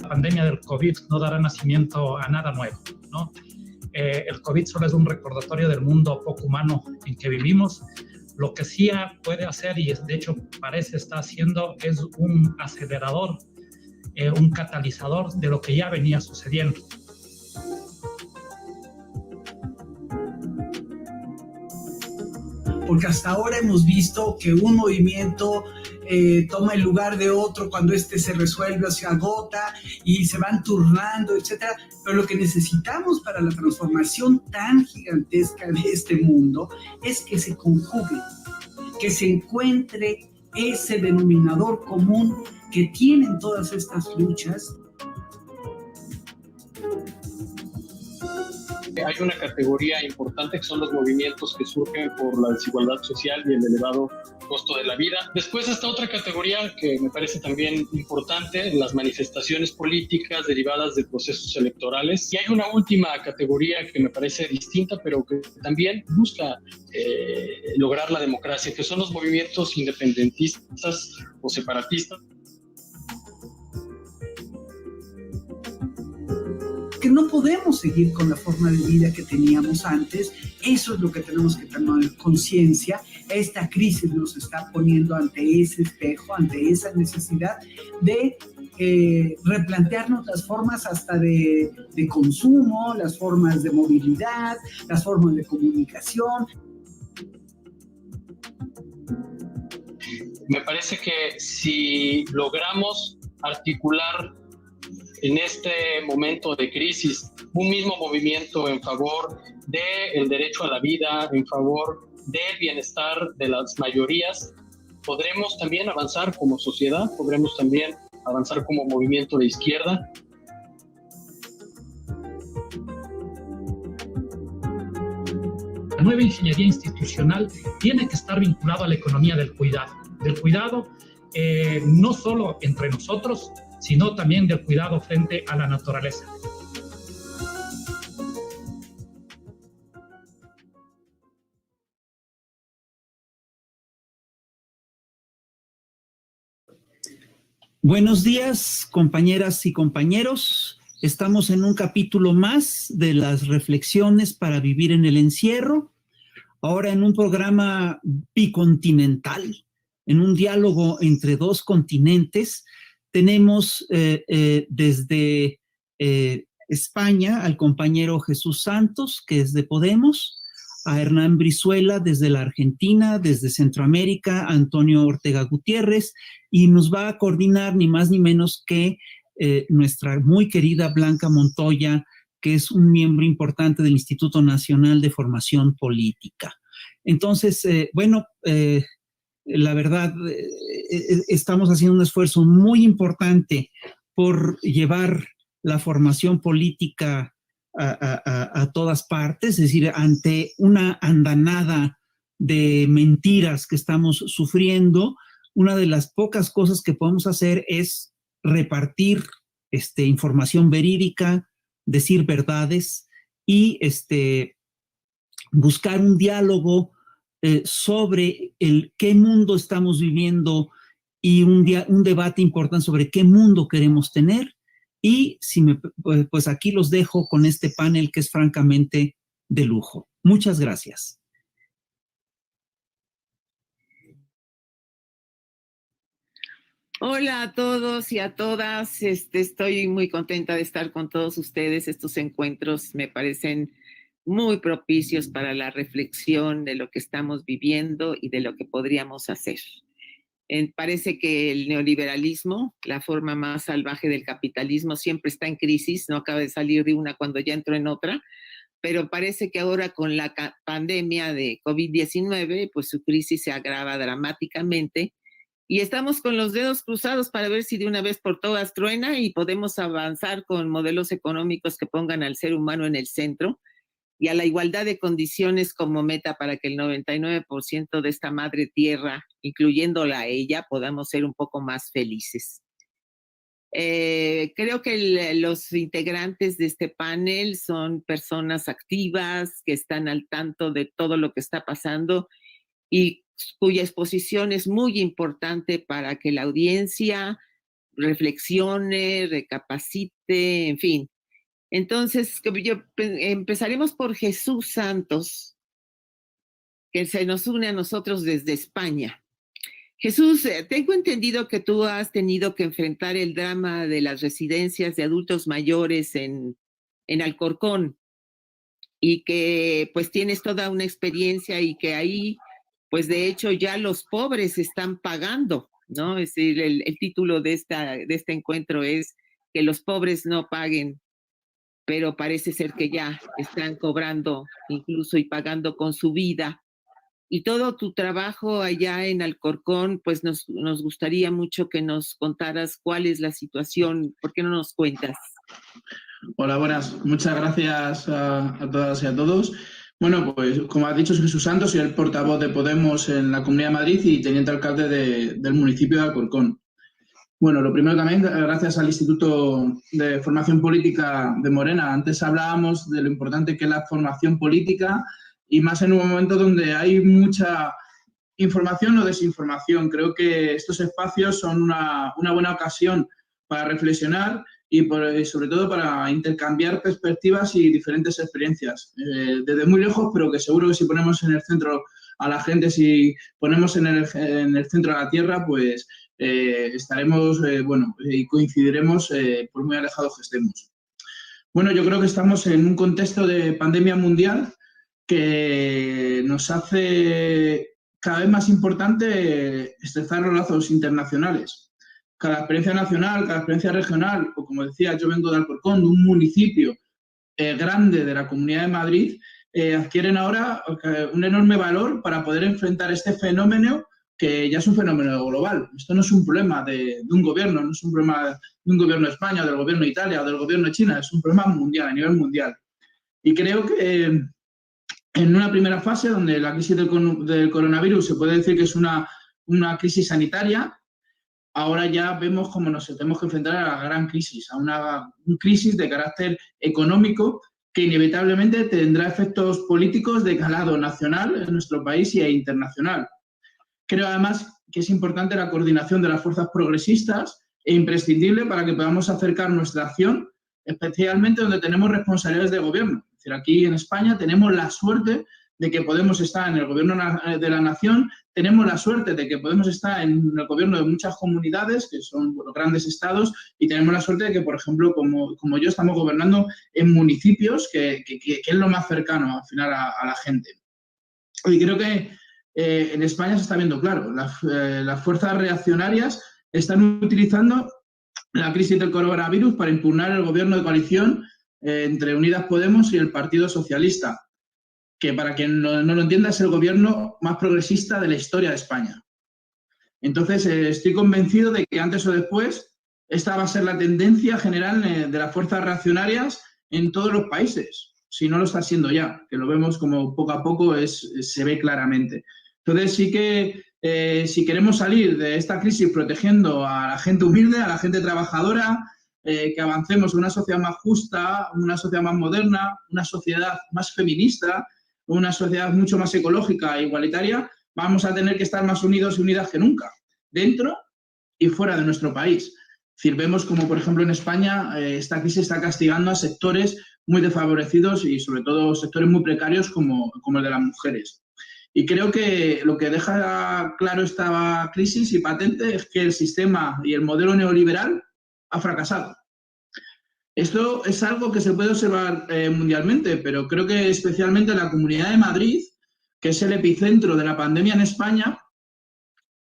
pandemia del COVID no dará nacimiento a nada nuevo, ¿no? El COVID solo es un recordatorio del mundo poco humano en que vivimos. Lo que sí puede hacer, y de hecho parece estar haciendo, es un acelerador, un catalizador de lo que ya venía sucediendo. Porque hasta ahora hemos visto que un movimiento toma el lugar de otro cuando este se resuelve o se agota y se van turnando, etcétera. Pero lo que necesitamos para la transformación tan gigantesca de este mundo es que se conjuguen, que se encuentre ese denominador común que tienen todas estas luchas. Hay una categoría importante que son los movimientos que surgen por la desigualdad social y el elevado costo de la vida. Después está otra categoría que me parece también importante, las manifestaciones políticas derivadas de procesos electorales. Y hay una última categoría que me parece distinta, pero que también busca lograr la democracia, que son los movimientos independentistas o separatistas. Que no podemos seguir con la forma de vida que teníamos antes. Eso es lo que tenemos que tomar conciencia. Esta crisis nos está poniendo ante ese espejo, ante esa necesidad de replantearnos las formas hasta de consumo, las formas de movilidad, las formas de comunicación. Me parece que si logramos articular en este momento de crisis un mismo movimiento en favor del derecho a la vida, en favor del bienestar de las mayorías, podremos también avanzar como sociedad, podremos también avanzar como movimiento de izquierda. La nueva ingeniería institucional tiene que estar vinculada a la economía del cuidado no solo entre nosotros, sino también del cuidado frente a la naturaleza. Buenos días, compañeras y compañeros. Estamos en un capítulo más de las reflexiones para vivir en el encierro. Ahora en un programa bicontinental, en un diálogo entre dos continentes. Tenemos desde España al compañero Jesús Santos, que es de Podemos, a Hernán Brizuela desde la Argentina, desde Centroamérica, Antonio Ortega Gutiérrez, y nos va a coordinar ni más ni menos que nuestra muy querida Blanca Montoya, que es un miembro importante del Instituto Nacional de Formación Política. Entonces, la verdad, estamos haciendo un esfuerzo muy importante por llevar la formación política a todas partes, es decir, ante una andanada de mentiras que estamos sufriendo, una de las pocas cosas que podemos hacer es repartir información verídica, decir verdades y buscar un diálogo sobre qué mundo estamos viviendo y un debate importante sobre qué mundo queremos tener. Y pues aquí los dejo con este panel que es francamente de lujo. Muchas gracias. Hola a todos y a todas. Estoy muy contenta de estar con todos ustedes. Estos encuentros me parecen muy propicios para la reflexión de lo que estamos viviendo y de lo que podríamos hacer. Parece que el neoliberalismo, la forma más salvaje del capitalismo, siempre está en crisis, no acaba de salir de una cuando ya entró en otra, pero parece que ahora con la pandemia de COVID-19, pues su crisis se agrava dramáticamente y estamos con los dedos cruzados para ver si de una vez por todas truena y podemos avanzar con modelos económicos que pongan al ser humano en el centro y a la igualdad de condiciones como meta para que el 99% de esta madre tierra, incluyéndola a ella, podamos ser un poco más felices. Creo que los integrantes de este panel son personas activas que están al tanto de todo lo que está pasando y cuya exposición es muy importante para que la audiencia reflexione, recapacite, en fin. Entonces, empezaremos por Jesús Santos, que se nos une a nosotros desde España. Jesús, tengo entendido que tú has tenido que enfrentar el drama de las residencias de adultos mayores en Alcorcón y que pues tienes toda una experiencia y que ahí pues de hecho ya los pobres están pagando, ¿no? Es decir, el título de este encuentro es que los pobres no paguen, pero parece ser que ya están cobrando incluso y pagando con su vida. Y todo tu trabajo allá en Alcorcón, pues nos gustaría mucho que nos contaras cuál es la situación. ¿Por qué no nos cuentas? Hola, buenas. Muchas gracias a todas y a todos. Bueno, pues como has dicho, soy Jesús Santos, soy el portavoz de Podemos en la Comunidad de Madrid y teniente alcalde del municipio de Alcorcón. Bueno, lo primero también, gracias al Instituto de Formación Política de Morena. Antes hablábamos de lo importante que es la formación política y más en un momento donde hay mucha información o desinformación. Creo que estos espacios son una buena ocasión para reflexionar y sobre todo para intercambiar perspectivas y diferentes experiencias. Desde muy lejos, pero que seguro que si ponemos en el centro a la gente, si ponemos en el centro a la tierra, pues estaremos, y coincidiremos por muy alejados que estemos. Bueno, yo creo que estamos en un contexto de pandemia mundial que nos hace cada vez más importante estrechar los lazos internacionales. Cada experiencia nacional, cada experiencia regional, o como decía, yo vengo de Alcorcón, de un municipio grande de la Comunidad de Madrid, adquieren ahora un enorme valor para poder enfrentar este fenómeno que ya es un fenómeno global. Esto no es un problema de un gobierno, no es un problema de un gobierno de España, del gobierno de Italia o del gobierno de China, es un problema mundial, a nivel mundial. Y creo que en una primera fase, donde la crisis del coronavirus se puede decir que es una crisis sanitaria, ahora ya vemos cómo nos tenemos que enfrentar a la gran crisis, a una crisis de carácter económico que inevitablemente tendrá efectos políticos de calado nacional en nuestro país e internacional. Creo además que es importante la coordinación de las fuerzas progresistas e imprescindible para que podamos acercar nuestra acción, especialmente donde tenemos responsabilidades de gobierno. Es decir, aquí en España tenemos la suerte de que podemos estar en el gobierno de la nación, tenemos la suerte de que podemos estar en el gobierno de muchas comunidades, que son los grandes estados, y tenemos la suerte de que, por ejemplo, como yo, estamos gobernando en municipios, que es lo más cercano al final a la gente. Y creo que en España se está viendo claro, las fuerzas reaccionarias están utilizando la crisis del coronavirus para impugnar el gobierno de coalición entre Unidas Podemos y el Partido Socialista, que para quien no lo entienda es el gobierno más progresista de la historia de España. Entonces, estoy convencido de que antes o después esta va a ser la tendencia general de las fuerzas reaccionarias en todos los países, si no lo está siendo ya, que lo vemos como poco a poco se ve claramente. Entonces, sí que si queremos salir de esta crisis protegiendo a la gente humilde, a la gente trabajadora, que avancemos en una sociedad más justa, una sociedad más moderna, una sociedad más feminista, una sociedad mucho más ecológica e igualitaria, vamos a tener que estar más unidos y unidas que nunca, dentro y fuera de nuestro país. Es decir, vemos como, por ejemplo, en España esta crisis está castigando a sectores muy desfavorecidos y, sobre todo, sectores muy precarios como el de las mujeres. Y creo que lo que deja claro esta crisis y patente es que el sistema y el modelo neoliberal ha fracasado. Esto es algo que se puede observar mundialmente, pero creo que especialmente en la Comunidad de Madrid, que es el epicentro de la pandemia en España,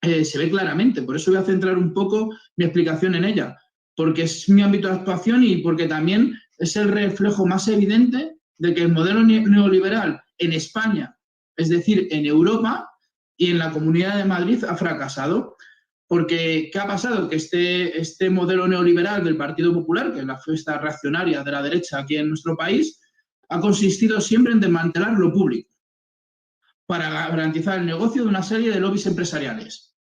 se ve claramente. Por eso voy a centrar un poco mi explicación en ella, porque es mi ámbito de actuación y porque también es el reflejo más evidente de que el modelo neoliberal en España, es decir, en Europa y en la Comunidad de Madrid, ha fracasado. Porque, ¿qué ha pasado? Que este modelo neoliberal del Partido Popular, que es la fuerza reaccionaria de la derecha aquí en nuestro país, ha consistido siempre en desmantelar lo público para garantizar el negocio de una serie de lobbies empresariales.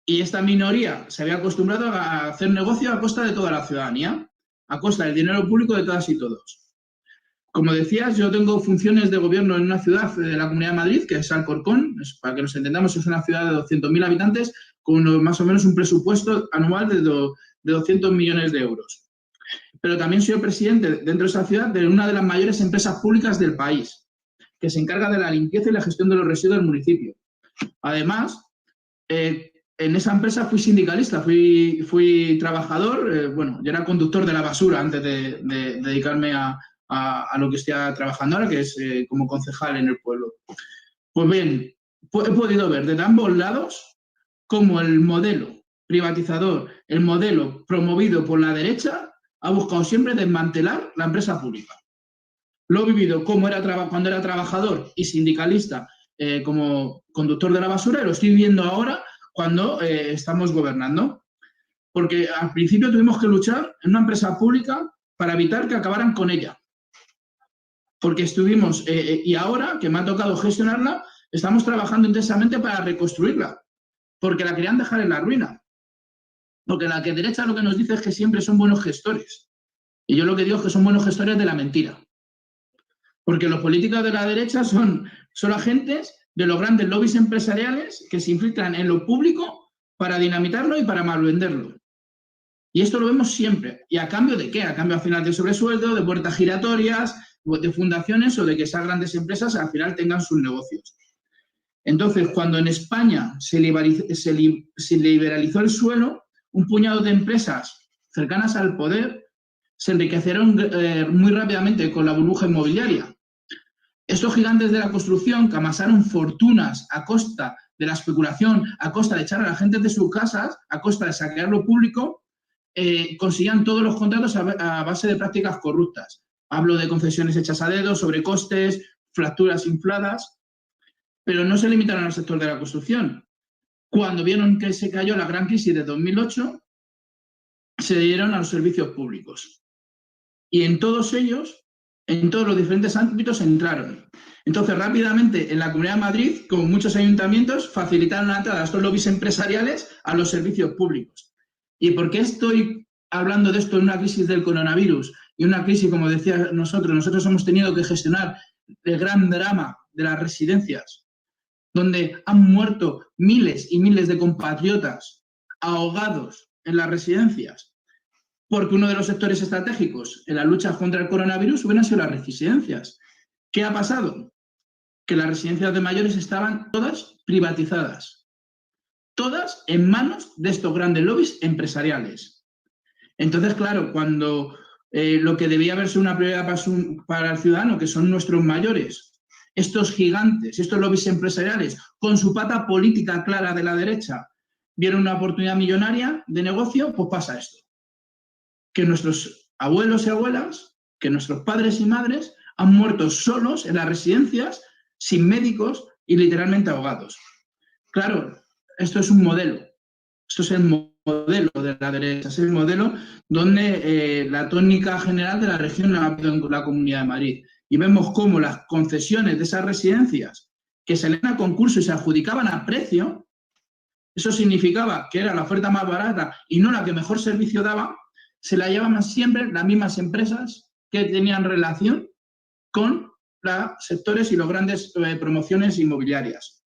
Y esta minoría se había acostumbrado a hacer negocio a costa de toda la ciudadanía, a costa del dinero público de todas y todos. Como decías, yo tengo funciones de gobierno en una ciudad de la Comunidad de Madrid, que es Alcorcón. Para que nos entendamos, es una ciudad de 200.000 habitantes con más o menos un presupuesto anual de de 200 millones de euros. Pero también soy el presidente dentro de esa ciudad de una de las mayores empresas públicas del país, que se encarga de la limpieza y la gestión de los residuos del municipio. Además, en esa empresa fui sindicalista, fui trabajador, yo era conductor de la basura antes de dedicarme a lo que estoy trabajando ahora, que es como concejal en el pueblo. Pues bien, he podido ver desde ambos lados cómo el modelo privatizador, el modelo promovido por la derecha, ha buscado siempre desmantelar la empresa pública. Lo he vivido cuando era trabajador y sindicalista como conductor de la basura, y lo estoy viviendo ahora cuando estamos gobernando. Porque al principio tuvimos que luchar en una empresa pública para evitar que acabaran con ella. Porque estuvimos, y ahora que me ha tocado gestionarla, estamos trabajando intensamente para reconstruirla. Porque la querían dejar en la ruina. Porque la derecha lo que nos dice es que siempre son buenos gestores. Y yo lo que digo es que son buenos gestores de la mentira. Porque los políticos de la derecha son agentes de los grandes lobbies empresariales que se infiltran en lo público para dinamitarlo y para malvenderlo. Y esto lo vemos siempre. ¿Y a cambio de qué? A cambio al final de sobresueldo, de puertas giratorias, de fundaciones o de que esas grandes empresas al final tengan sus negocios. Entonces, cuando en España se liberalizó el suelo, un puñado de empresas cercanas al poder se enriquecieron muy rápidamente con la burbuja inmobiliaria. Estos gigantes de la construcción que amasaron fortunas a costa de la especulación, a costa de echar a la gente de sus casas, a costa de saquear lo público, conseguían todos los contratos a base de prácticas corruptas. Hablo de concesiones hechas a dedo, sobrecostes, fracturas infladas, pero no se limitaron al sector de la construcción. Cuando vieron que se cayó la gran crisis de 2008, se dieron a los servicios públicos. Y en todos ellos, en todos los diferentes ámbitos, entraron. Entonces, rápidamente, en la Comunidad de Madrid, como muchos ayuntamientos, facilitaron la entrada a estos lobbies empresariales a los servicios públicos. ¿Y por qué estoy hablando de esto en una crisis del coronavirus? Y una crisis, como decía nosotros hemos tenido que gestionar el gran drama de las residencias, donde han muerto miles y miles de compatriotas ahogados en las residencias, porque uno de los sectores estratégicos en la lucha contra el coronavirus hubieran sido las residencias. ¿Qué ha pasado? Que las residencias de mayores estaban todas privatizadas, todas en manos de estos grandes lobbies empresariales. Entonces, claro, cuando lo que debía haberse una prioridad para el ciudadano, que son nuestros mayores, estos gigantes, estos lobbies empresariales, con su pata política clara de la derecha, vieron una oportunidad millonaria de negocio, pues pasa esto. Que nuestros abuelos y abuelas, que nuestros padres y madres han muerto solos en las residencias, sin médicos y literalmente ahogados. Claro, esto es un modelo. Esto es el modelo de la derecha, es el modelo donde la tónica general de la región ha habido en la Comunidad de Madrid. Y vemos cómo las concesiones de esas residencias que salían a concurso y se adjudicaban a precio, eso significaba que era la oferta más barata y no la que mejor servicio daba, se la llevaban siempre las mismas empresas que tenían relación con los sectores y las grandes promociones inmobiliarias.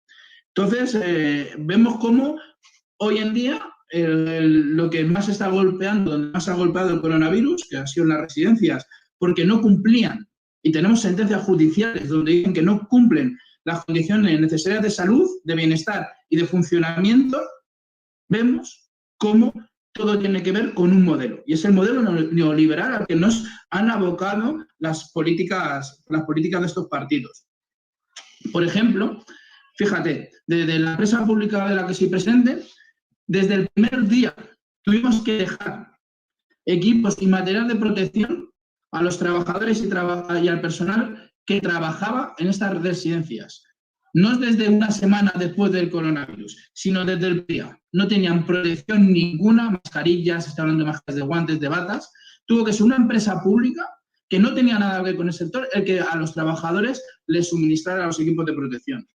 Entonces, vemos cómo hoy en día lo que más está golpeando, donde más ha golpeado el coronavirus, que ha sido en las residencias, porque no cumplían, y tenemos sentencias judiciales donde dicen que no cumplen las condiciones necesarias de salud, de bienestar y de funcionamiento, vemos cómo todo tiene que ver con un modelo. Y es el modelo neoliberal al que nos han abocado las políticas de estos partidos. Por ejemplo, fíjate, desde la empresa pública de la que soy presidente, desde el primer día tuvimos que dejar equipos y material de protección a los trabajadores y al personal que trabajaba en estas residencias. No es desde una semana después del coronavirus, sino desde el día. No tenían protección ninguna, mascarillas, estoy hablando de mascarillas, de guantes, de batas. Tuvo que ser una empresa pública que no tenía nada que ver con el sector, el que a los trabajadores les suministrara los equipos de protección.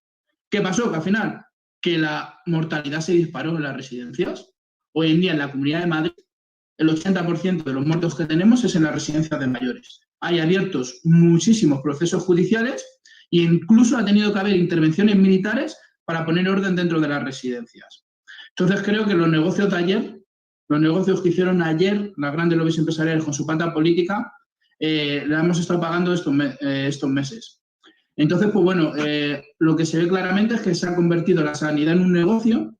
¿Qué pasó? Que al final, que la mortalidad se disparó en las residencias. Hoy en día en la Comunidad de Madrid, el 80% de los muertos que tenemos es en las residencias de mayores. Hay abiertos muchísimos procesos judiciales e incluso ha tenido que haber intervenciones militares para poner orden dentro de las residencias. Entonces creo que los negocios de ayer Los negocios que hicieron ayer las grandes lobbies empresariales con su pata política, la hemos estado pagando estos meses. Entonces, pues bueno, lo que se ve claramente es que se ha convertido la sanidad en un negocio,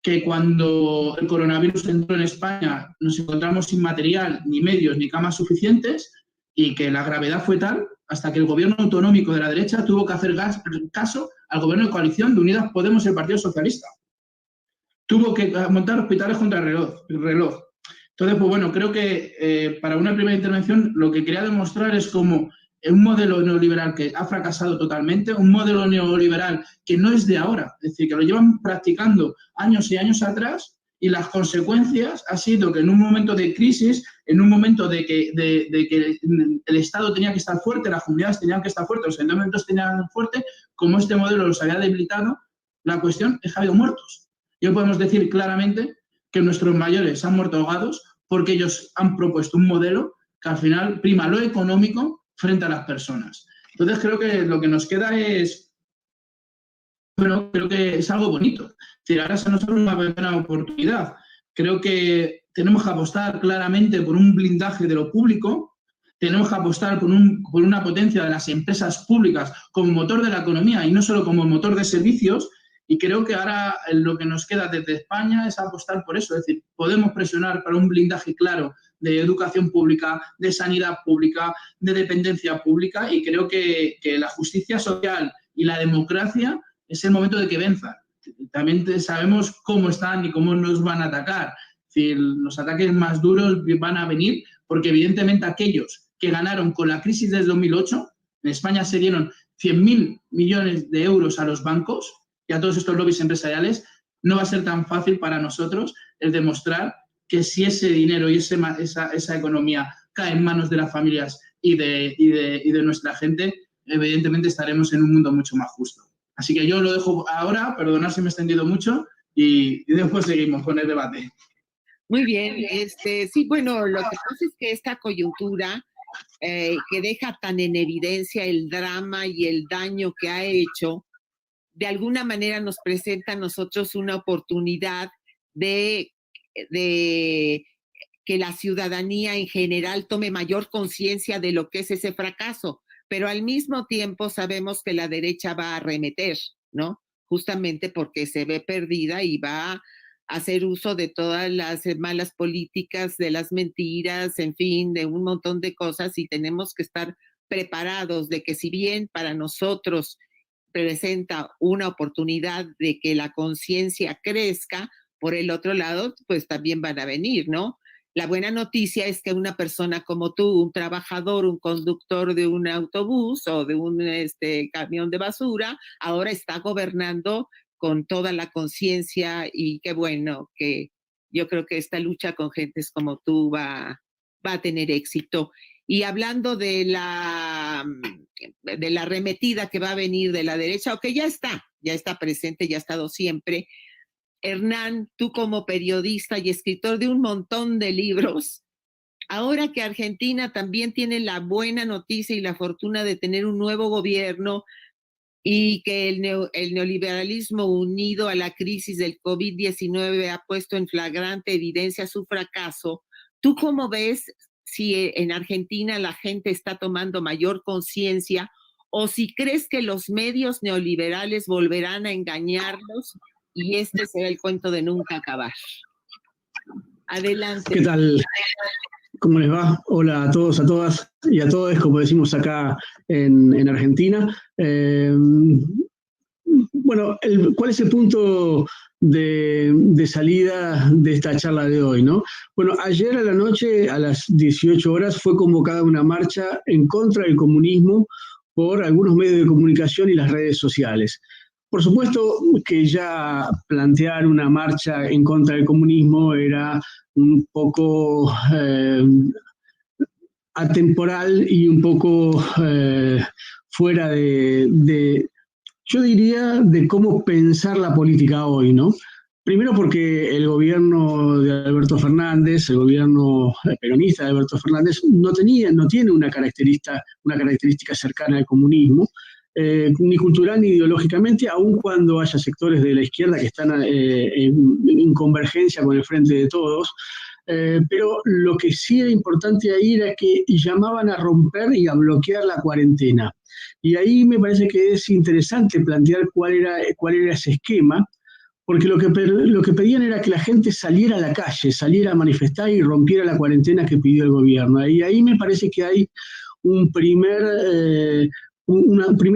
que cuando el coronavirus entró en España nos encontramos sin material, ni medios, ni camas suficientes, y que la gravedad fue tal hasta que el gobierno autonómico de la derecha tuvo que hacer caso al gobierno de coalición de Unidas Podemos y el Partido Socialista. Tuvo que montar hospitales contra el reloj. Entonces, pues bueno, creo que para una primera intervención lo que quería demostrar es cómo un modelo neoliberal que ha fracasado totalmente, un modelo neoliberal que no es de ahora, es decir, que lo llevan practicando años y años atrás, y las consecuencias ha sido que en un momento de crisis, en un momento de que el Estado tenía que estar fuerte, las comunidades tenían que estar fuertes, los ayuntamientos tenían que estar fuertes, como este modelo los había debilitado, la cuestión es que ha habido muertos. Y hoy podemos decir claramente que nuestros mayores han muerto ahogados porque ellos han propuesto un modelo que al final prima lo económico frente a las personas. Entonces creo que lo que nos queda es, bueno, creo que es algo bonito. Es decir, ahora se nos abre una buena oportunidad. Creo que tenemos que apostar claramente por un blindaje de lo público, tenemos que apostar por una potencia de las empresas públicas como motor de la economía y no solo como motor de servicios. Y creo que ahora lo que nos queda desde España es apostar por eso. Es decir, podemos presionar para un blindaje claro de educación pública, de sanidad pública, de dependencia pública, y creo que la justicia social y la democracia es el momento de que venzan. También sabemos cómo están y cómo nos van a atacar. Es decir, los ataques más duros van a venir porque evidentemente aquellos que ganaron con la crisis del 2008, en España se dieron 100.000 millones de euros a los bancos y a todos estos lobbies empresariales, no va a ser tan fácil para nosotros el demostrar que si ese dinero y esa economía cae en manos de las familias y de nuestra gente, evidentemente estaremos en un mundo mucho más justo. Así que yo lo dejo ahora, perdonad si me he extendido mucho, y después seguimos con el debate. Muy bien, sí, bueno, lo que pasa es que esta coyuntura que deja tan en evidencia el drama y el daño que ha hecho, de alguna manera nos presenta a nosotros una oportunidad de que la ciudadanía en general tome mayor conciencia de lo que es ese fracaso, pero al mismo tiempo sabemos que la derecha va a arremeter, ¿no? Justamente porque se ve perdida y va a hacer uso de todas las malas políticas, de las mentiras, en fin, de un montón de cosas, y tenemos que estar preparados de que si bien para nosotros presenta una oportunidad de que la conciencia crezca, por el otro lado, pues también van a venir, ¿no? La buena noticia es que una persona como tú, un trabajador, un conductor de un autobús o de un camión de basura, ahora está gobernando con toda la conciencia, y qué bueno que yo creo que esta lucha con gentes como tú va a tener éxito. Y hablando de la arremetida que va a venir de la derecha, o que ya está presente, ya ha estado siempre. Hernán, tú como periodista y escritor de un montón de libros, ahora que Argentina también tiene la buena noticia y la fortuna de tener un nuevo gobierno y que el neoliberalismo unido a la crisis del COVID-19 ha puesto en flagrante evidencia su fracaso, ¿tú cómo ves si en Argentina la gente está tomando mayor conciencia, o si crees que los medios neoliberales volverán a engañarlos y este será el cuento de nunca acabar? Adelante. ¿Qué tal? ¿Cómo les va? Hola a todos, a todas y a todos, como decimos acá en Argentina. Bueno, ¿cuál es el punto de salida de esta charla de hoy, ¿no? Bueno, ayer a la noche, a las 18 horas, fue convocada una marcha en contra del comunismo por algunos medios de comunicación y las redes sociales. Por supuesto que ya plantear una marcha en contra del comunismo era un poco atemporal y un poco fuera yo diría, de cómo pensar la política hoy, ¿no? Primero porque el gobierno de Alberto Fernández, el gobierno peronista de Alberto Fernández, no tiene una característica cercana al comunismo, ni cultural ni ideológicamente, aun cuando haya sectores de la izquierda que están en convergencia con el Frente de Todos. pero lo que sí era importante ahí era que llamaban a romper y a bloquear la cuarentena. Y ahí me parece que es interesante plantear cuál era ese esquema, porque lo que pedían era que la gente saliera a la calle, saliera a manifestar y rompiera la cuarentena que pidió el gobierno. Y ahí me parece que hay un primer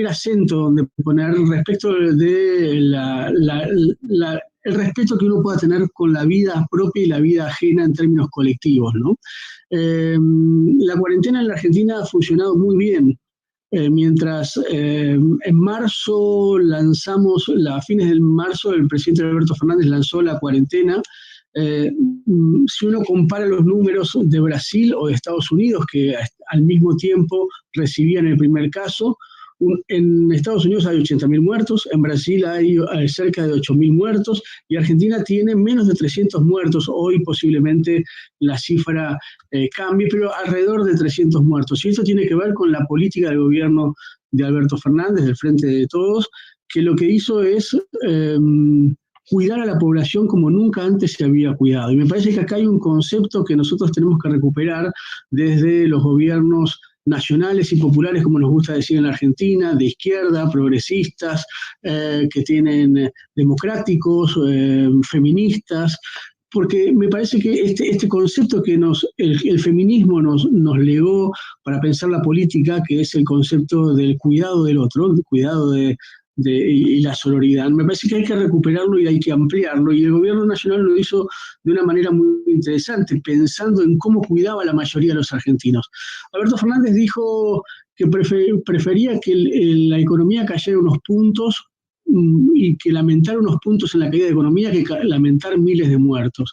acento donde poner respecto de el respeto que uno pueda tener con la vida propia y la vida ajena en términos colectivos, ¿no? La cuarentena en la Argentina ha funcionado muy bien. Mientras en marzo a fines de marzo, el presidente Alberto Fernández lanzó la cuarentena. Si uno compara los números de Brasil o de Estados Unidos, que al mismo tiempo recibían el primer caso, en Estados Unidos hay 80.000 muertos, en Brasil hay cerca de 8.000 muertos y Argentina tiene menos de 300 muertos. Hoy posiblemente la cifra cambie, pero alrededor de 300 muertos. Y esto tiene que ver con la política del gobierno de Alberto Fernández, del Frente de Todos, que lo que hizo es cuidar a la población como nunca antes se había cuidado. Y me parece que acá hay un concepto que nosotros tenemos que recuperar desde los gobiernos nacionales y populares, como nos gusta decir en la Argentina, de izquierda, progresistas, que tienen democráticos, feministas, porque me parece que este concepto que el feminismo nos legó para pensar la política, que es el concepto del cuidado del otro, el cuidado y la sororidad, me parece que hay que recuperarlo y hay que ampliarlo, y el gobierno nacional lo hizo de una manera muy interesante, pensando en cómo cuidaba la mayoría de los argentinos. Alberto Fernández dijo que prefería que la economía cayera unos puntos y que lamentar unos puntos en la caída de economía que lamentar miles de muertos.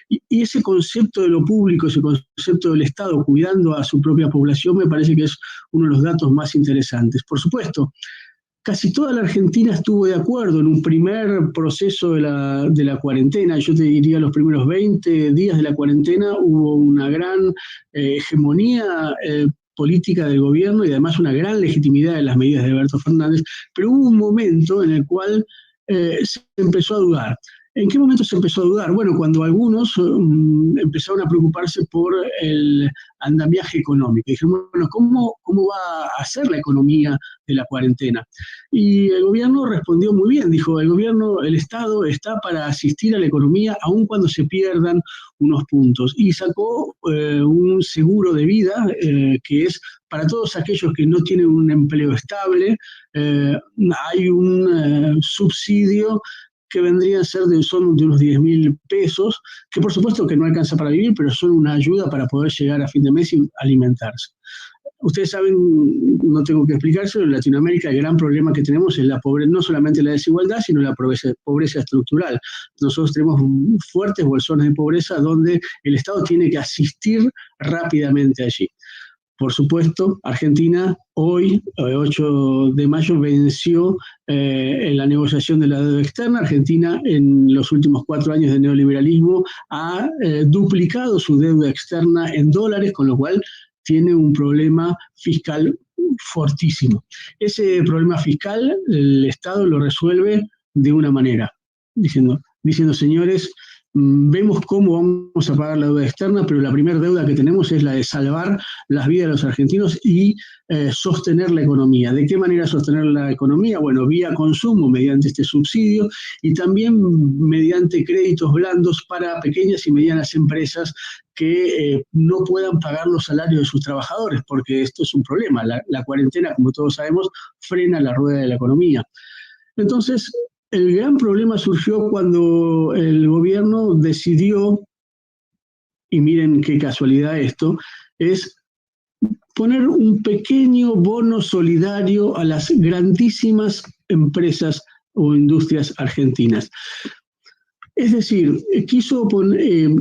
Y ese concepto de lo público, ese concepto del Estado cuidando a su propia población, me parece que es uno de los datos más interesantes. Por supuesto, casi toda la Argentina estuvo de acuerdo en un primer proceso de la cuarentena. Yo te diría, los primeros 20 días de la cuarentena hubo una gran hegemonía política del gobierno y además una gran legitimidad de las medidas de Alberto Fernández, pero hubo un momento en el cual se empezó a dudar. ¿En qué momento se empezó a dudar? Bueno, cuando algunos empezaron a preocuparse por el andamiaje económico. Dijeron, bueno, ¿cómo va a ser la economía de la cuarentena? Y el gobierno respondió muy bien. Dijo, el Estado está para asistir a la economía aun cuando se pierdan unos puntos. Y sacó un seguro de vida que es para todos aquellos que no tienen un empleo estable. Hay un subsidio que vendrían a ser son de unos 10.000 pesos, que por supuesto que no alcanza para vivir, pero son una ayuda para poder llegar a fin de mes y alimentarse. Ustedes saben, no tengo que explicárselo, en Latinoamérica el gran problema que tenemos es la pobreza, no solamente la desigualdad, sino la pobreza estructural. Nosotros tenemos fuertes bolsones de pobreza donde el Estado tiene que asistir rápidamente allí. Por supuesto, Argentina hoy, 8 de mayo, venció en la negociación de la deuda externa. Argentina, en los últimos 4 años de neoliberalismo, ha duplicado su deuda externa en dólares, con lo cual tiene un problema fiscal fortísimo. Ese problema fiscal, el Estado lo resuelve de una manera, diciendo, señores, vemos cómo vamos a pagar la deuda externa, pero la primera deuda que tenemos es la de salvar las vidas de los argentinos y sostener la economía. ¿De qué manera sostener la economía? Bueno, vía consumo, mediante este subsidio, y también mediante créditos blandos para pequeñas y medianas empresas que no puedan pagar los salarios de sus trabajadores, porque esto es un problema. La cuarentena, como todos sabemos, frena la rueda de la economía. Entonces, el gran problema surgió cuando el gobierno decidió, y miren qué casualidad esto, es poner un pequeño bono solidario a las grandísimas empresas o industrias argentinas. Es decir,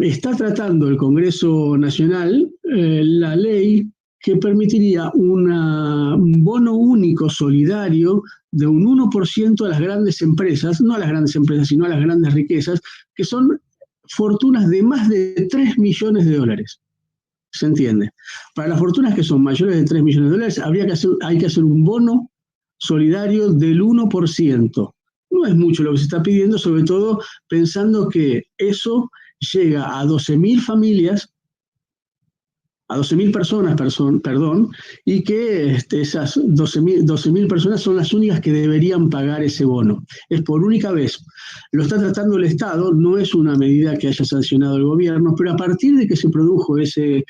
está tratando el Congreso Nacional la ley que permitiría un bono único solidario de un 1% a las grandes empresas, no a las grandes empresas, sino a las grandes riquezas, que son fortunas de más de 3 millones de dólares. ¿Se entiende? Para las fortunas que son mayores de 3 millones de dólares, hay que hacer un bono solidario del 1%. No es mucho lo que se está pidiendo, sobre todo pensando que eso llega a 12.000 familias, a 12.000 personas, perdón, y que esas 12.000 personas son las únicas que deberían pagar ese bono. Es por única vez. Lo está tratando el Estado, no es una medida que haya sancionado el gobierno, pero a partir de que se produjo ese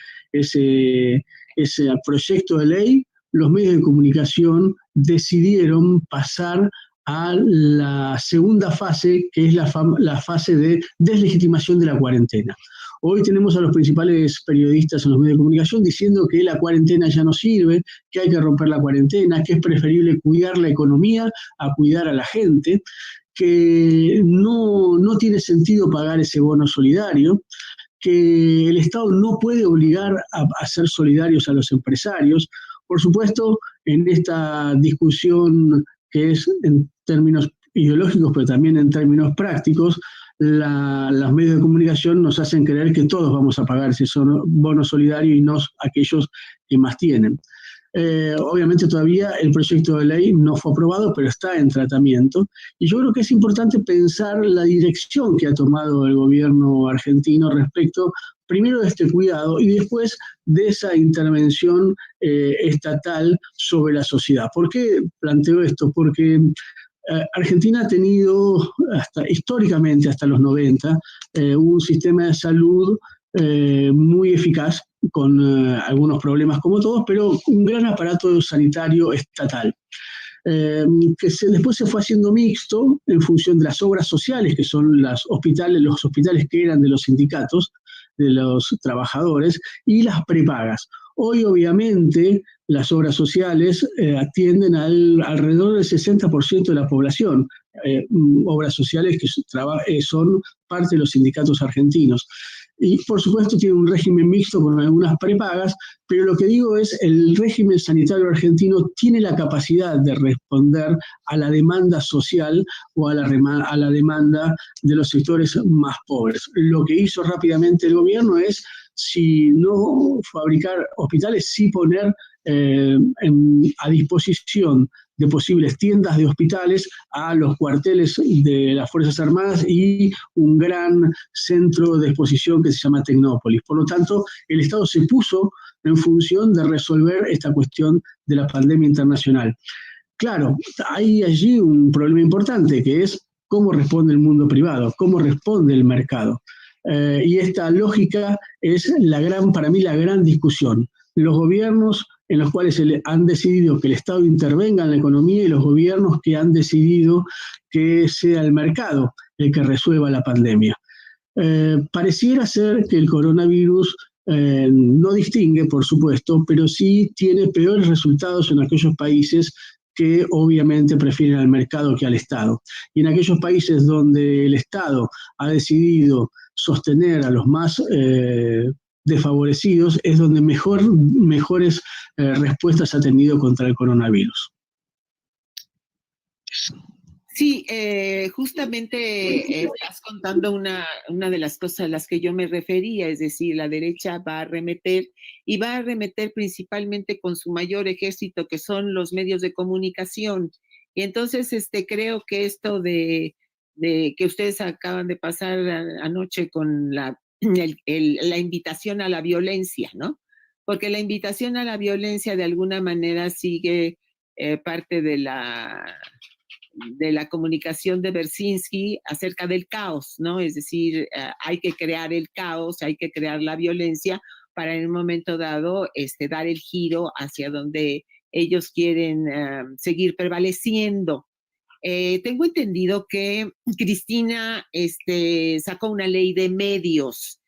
proyecto de ley, los medios de comunicación decidieron pasar a la segunda fase, que es la fase de deslegitimación de la cuarentena. Hoy tenemos a los principales periodistas en los medios de comunicación diciendo que la cuarentena ya no sirve, que hay que romper la cuarentena, que es preferible cuidar la economía a cuidar a la gente, que no tiene sentido pagar ese bono solidario, que el Estado no puede obligar a ser solidarios a los empresarios. Por supuesto, en esta discusión que es en términos ideológicos, pero también en términos prácticos, los medios de comunicación nos hacen creer que todos vamos a pagar ese bono solidario y no aquellos que más tienen. Obviamente todavía el proyecto de ley no fue aprobado, pero está en tratamiento. Y yo creo que es importante pensar la dirección que ha tomado el gobierno argentino respecto, primero, de este cuidado y después de esa intervención estatal sobre la sociedad. ¿Por qué planteo esto? Porque Argentina ha tenido históricamente, hasta los 90, un sistema de salud muy eficaz, con algunos problemas como todos, pero un gran aparato sanitario estatal, que después se fue haciendo mixto en función de las obras sociales, que son los hospitales que eran de los sindicatos, de los trabajadores, y las prepagas. Hoy, obviamente, las obras sociales atienden alrededor del 60% de la población, obras sociales que son parte de los sindicatos argentinos. Y, por supuesto, tiene un régimen mixto con algunas prepagas, pero lo que digo es el régimen sanitario argentino tiene la capacidad de responder a la demanda social o a la demanda de los sectores más pobres. Lo que hizo rápidamente el gobierno es, si no fabricar hospitales, sí poner a disposición de posibles tiendas de hospitales a los cuarteles de las Fuerzas Armadas y un gran centro de exposición que se llama Tecnópolis. Por lo tanto, el Estado se puso en función de resolver esta cuestión de la pandemia internacional. Claro, hay allí un problema importante, que es cómo responde el mundo privado, cómo responde el mercado. Y esta lógica es para mí la gran discusión. Los gobiernos en los cuales han decidido que el Estado intervenga en la economía y los gobiernos que han decidido que sea el mercado el que resuelva la pandemia. Pareciera ser que el coronavirus no distingue, por supuesto, pero sí tiene peores resultados en aquellos países que obviamente prefieren al mercado que al Estado. Y en aquellos países donde el Estado ha decidido sostener a los más desfavorecidos es donde mejores respuestas ha tenido contra el coronavirus. Sí, justamente estás contando una de las cosas a las que yo me refería, es decir, la derecha va a arremeter y va a arremeter principalmente con su mayor ejército, que son los medios de comunicación. Y entonces creo que esto de que ustedes acaban de pasar anoche con la invitación a la violencia, ¿no? Porque la invitación a la violencia de alguna manera sigue parte de la comunicación de Bersinski acerca del caos, ¿no? Es decir, hay que crear el caos, hay que crear la violencia para en un momento dado dar el giro hacia donde ellos quieren seguir prevaleciendo. Tengo entendido que Cristina sacó una ley de medios.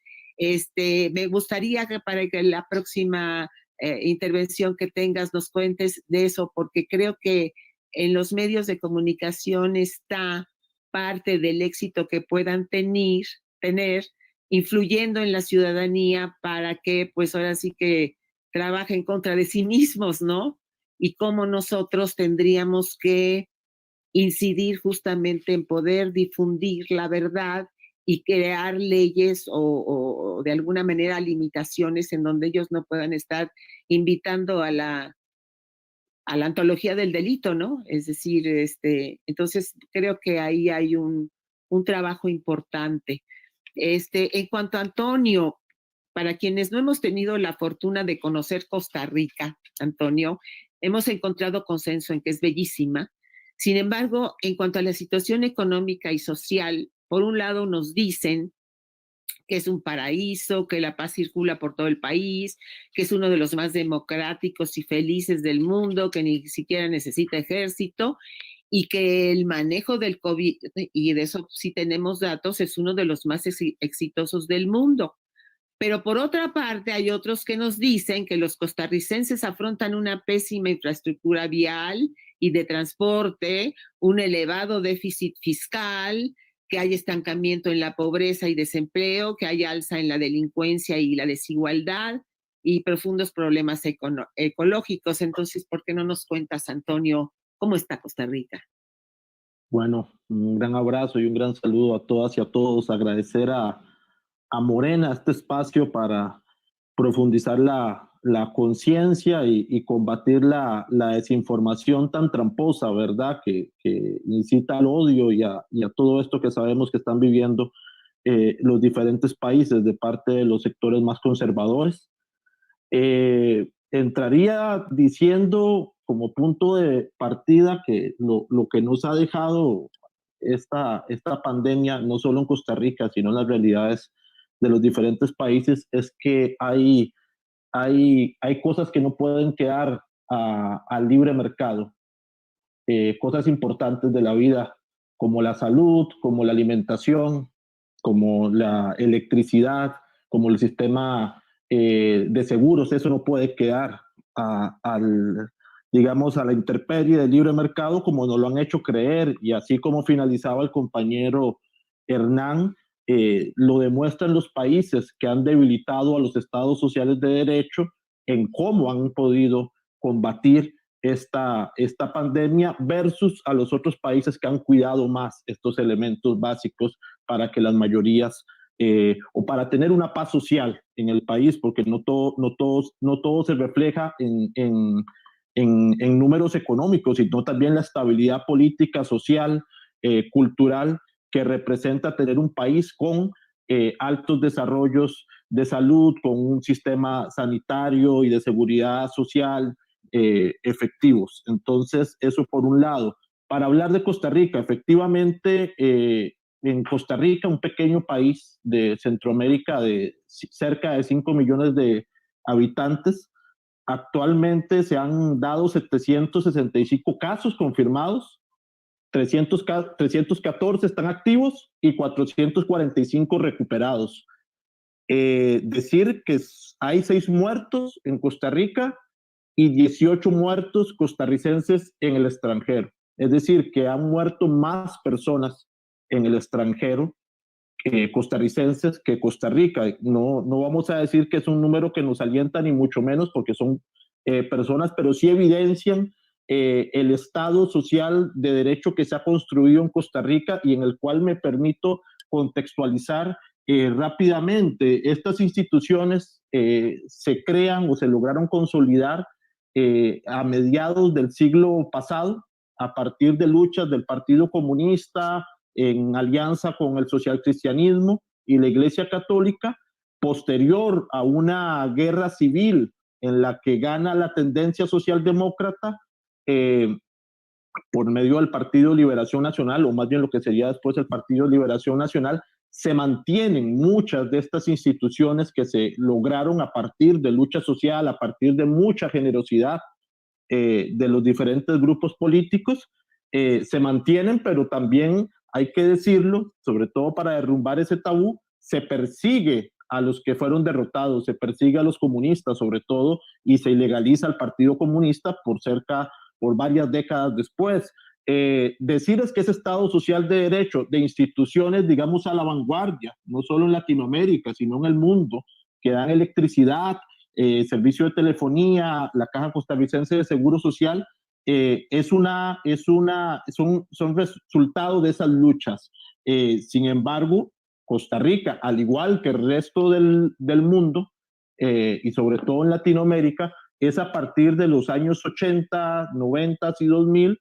Me gustaría que para que la próxima intervención que tengas nos cuentes de eso, porque creo que en los medios de comunicación está parte del éxito que puedan tener, influyendo en la ciudadanía para que, pues ahora sí que trabajen contra de sí mismos, ¿no? Y cómo nosotros tendríamos que incidir justamente en poder difundir la verdad y crear leyes o de alguna manera limitaciones en donde ellos no puedan estar invitando a la antología del delito, ¿no? Es decir, entonces creo que ahí hay un trabajo importante. En cuanto a Antonio, para quienes no hemos tenido la fortuna de conocer Costa Rica, Antonio, hemos encontrado consenso en que es bellísima. Sin embargo, en cuanto a la situación económica y social, por un lado nos dicen que es un paraíso, que la paz circula por todo el país, que es uno de los más democráticos y felices del mundo, que ni siquiera necesita ejército, y que el manejo del COVID, y de eso sí tenemos datos, es uno de los más exitosos del mundo. Pero por otra parte, hay otros que nos dicen que los costarricenses afrontan una pésima infraestructura vial y de transporte, un elevado déficit fiscal, que hay estancamiento en la pobreza y desempleo, que hay alza en la delincuencia y la desigualdad y profundos problemas ecológicos. Entonces, ¿por qué no nos cuentas, Antonio, cómo está Costa Rica? Bueno, un gran abrazo y un gran saludo a todas y a todos. Agradecer a Morena este espacio para profundizar la conciencia y combatir la desinformación tan tramposa, ¿verdad? Que incita al odio y a todo esto que sabemos que están viviendo los diferentes países de parte de los sectores más conservadores. Entraría diciendo como punto de partida que lo que nos ha dejado esta pandemia, no solo en Costa Rica, sino en las realidades de los diferentes países, es que hay cosas que no pueden quedar al libre mercado. Cosas importantes de la vida, como la salud, como la alimentación, como la electricidad, como el sistema de seguros. Eso no puede quedar digamos, a la intemperie del libre mercado, como nos lo han hecho creer, y así como finalizaba el compañero Hernán, lo demuestran los países que han debilitado a los estados sociales de derecho en cómo han podido combatir esta pandemia versus a los otros países que han cuidado más estos elementos básicos para que las mayorías o para tener una paz social en el país, porque no todo se refleja en números económicos, sino también la estabilidad política, social, cultural, que representa tener un país con altos desarrollos de salud, con un sistema sanitario y de seguridad social efectivos. Entonces, eso por un lado. Para hablar de Costa Rica, efectivamente, en Costa Rica, un pequeño país de Centroamérica de cerca de 5 millones de habitantes, actualmente se han dado 765 casos confirmados, 314 están activos y 445 recuperados. Decir que hay 6 muertos en Costa Rica y 18 muertos costarricenses en el extranjero. Es decir, que han muerto más personas en el extranjero costarricenses que Costa Rica. No vamos a decir que es un número que nos alienta, ni mucho menos, porque son personas, pero sí evidencian el Estado social de derecho que se ha construido en Costa Rica y en el cual me permito contextualizar rápidamente. Estas instituciones se crean o se lograron consolidar a mediados del siglo pasado, a partir de luchas del Partido Comunista en alianza con el socialcristianismo y la Iglesia Católica, posterior a una guerra civil en la que gana la tendencia socialdemócrata por medio del Partido Liberación Nacional, o más bien lo que sería después el Partido Liberación Nacional. Se mantienen muchas de estas instituciones que se lograron a partir de lucha social, a partir de mucha generosidad de los diferentes grupos políticos, se mantienen, pero también hay que decirlo, sobre todo para derrumbar ese tabú, se persigue a los que fueron derrotados, se persigue a los comunistas sobre todo, y se ilegaliza al Partido Comunista por varias décadas después. Decir es que ese Estado social de derecho, de instituciones, digamos, a la vanguardia, no solo en Latinoamérica, sino en el mundo, que dan electricidad, servicio de telefonía, la Caja Costarricense de Seguro Social, son resultado de esas luchas. Sin embargo, Costa Rica, al igual que el resto del mundo, y sobre todo en Latinoamérica, es a partir de los años 80, 90 y 2000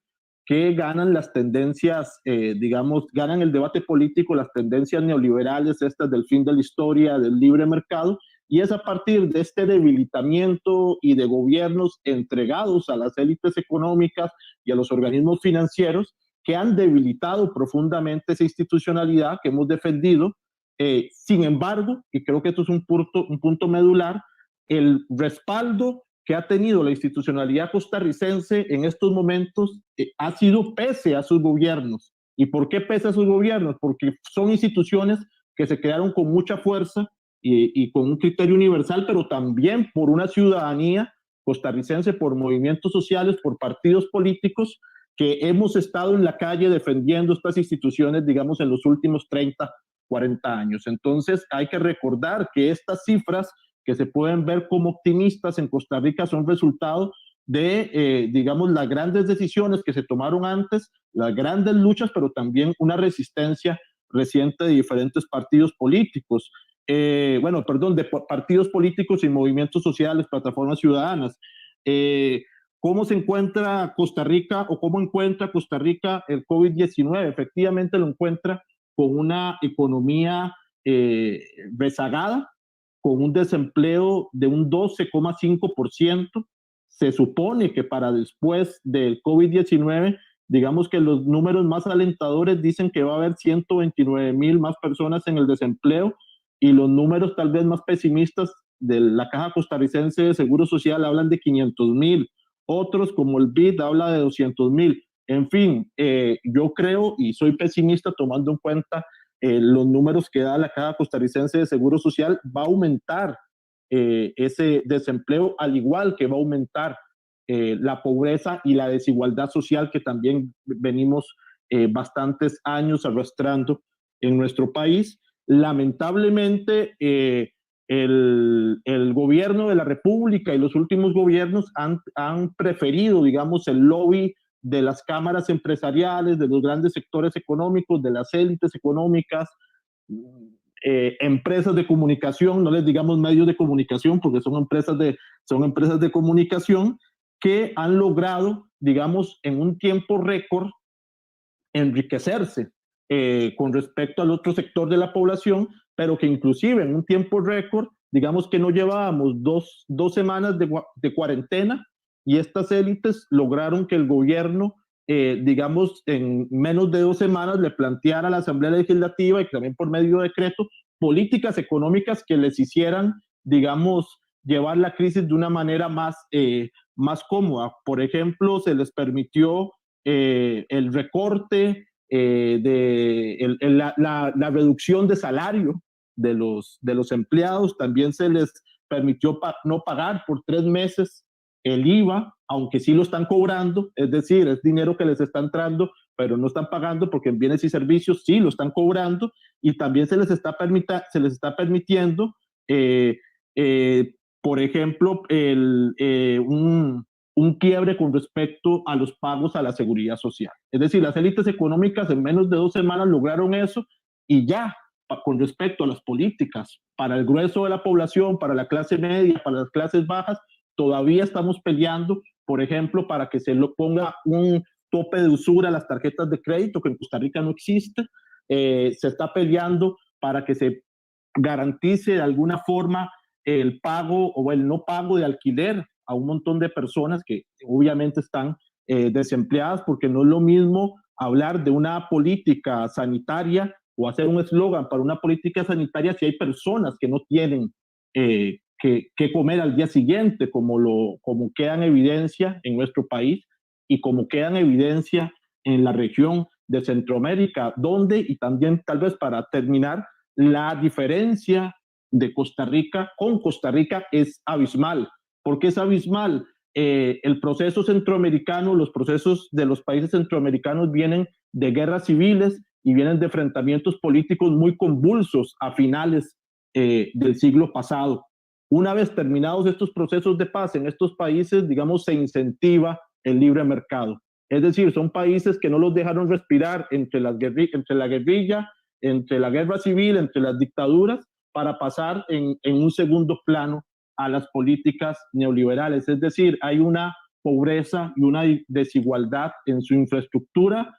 que ganan las tendencias, digamos, ganan el debate político, las tendencias neoliberales, estas del fin de la historia, del libre mercado, y es a partir de este debilitamiento y de gobiernos entregados a las élites económicas y a los organismos financieros que han debilitado profundamente esa institucionalidad que hemos defendido. Sin embargo, y creo que esto es un punto medular, el respaldo que ha tenido la institucionalidad costarricense en estos momentos ha sido pese a sus gobiernos. ¿Y por qué pese a sus gobiernos? Porque son instituciones que se crearon con mucha fuerza y con un criterio universal, pero también por una ciudadanía costarricense, por movimientos sociales, por partidos políticos, que hemos estado en la calle defendiendo estas instituciones, digamos, en los últimos 30, 40 años. Entonces, hay que recordar que estas cifras que se pueden ver como optimistas en Costa Rica son resultado de, digamos, las grandes decisiones que se tomaron antes, las grandes luchas, pero también una resistencia reciente de diferentes partidos políticos. De partidos políticos y movimientos sociales, plataformas ciudadanas. ¿Cómo se encuentra Costa Rica o cómo encuentra Costa Rica el COVID-19? Efectivamente lo encuentra con una economía rezagada, con un desempleo de un 12,5%. Se supone que para después del COVID-19, digamos que los números más alentadores dicen que va a haber 129,000 más personas en el desempleo, y los números tal vez más pesimistas de la Caja Costarricense de Seguro Social hablan de 500,000. Otros, como el BID, habla de 200,000. En fin, yo creo y soy pesimista tomando en cuenta los números que da la Caja Costarricense de Seguro Social. Va a aumentar ese desempleo, al igual que va a aumentar la pobreza y la desigualdad social que también venimos bastantes años arrastrando en nuestro país. Lamentablemente, el gobierno de la República y los últimos gobiernos han preferido, digamos, el lobby de las cámaras empresariales, de los grandes sectores económicos, de las élites económicas, empresas de comunicación, no les digamos medios de comunicación porque son empresas de comunicación, que han logrado, digamos, en un tiempo récord enriquecerse con respecto al otro sector de la población, pero que inclusive en un tiempo récord, digamos que no llevábamos dos semanas de cuarentena, y estas élites lograron que el gobierno, digamos, en menos de 2 semanas le planteara a la Asamblea Legislativa, y también por medio de decreto, políticas económicas que les hicieran, digamos, llevar la crisis de una manera más cómoda. Por ejemplo, se les permitió el recorte, la reducción de salario de los empleados. También se les permitió no pagar por 3 meses el IVA, aunque sí lo están cobrando, es decir, es dinero que les está entrando, pero no están pagando, porque en bienes y servicios sí lo están cobrando. Y también se les está permitiendo, por ejemplo, un quiebre con respecto a los pagos a la seguridad social. Es decir, las élites económicas en menos de 2 semanas lograron eso, y ya con respecto a las políticas para el grueso de la población, para la clase media, para las clases bajas, todavía estamos peleando, por ejemplo, para que se lo ponga un tope de usura a las tarjetas de crédito, que en Costa Rica no existe. Se está peleando para que se garantice de alguna forma el pago o el no pago de alquiler a un montón de personas que obviamente están desempleadas, porque no es lo mismo hablar de una política sanitaria o hacer un eslogan para una política sanitaria si hay personas que no tienen que comer al día siguiente, como queda en evidencia en nuestro país y como queda en evidencia en la región de Centroamérica, donde, y también tal vez para terminar, la diferencia de Costa Rica con Costa Rica es abismal. ¿Por qué es abismal? El proceso centroamericano, los procesos de los países centroamericanos vienen de guerras civiles y vienen de enfrentamientos políticos muy convulsos a finales del siglo pasado. Una vez terminados estos procesos de paz en estos países, digamos, se incentiva el libre mercado. Es decir, son países que no los dejaron respirar entre la guerrilla, entre la guerra civil, entre las dictaduras, para pasar en un segundo plano a las políticas neoliberales. Es decir, hay una pobreza y una desigualdad en su infraestructura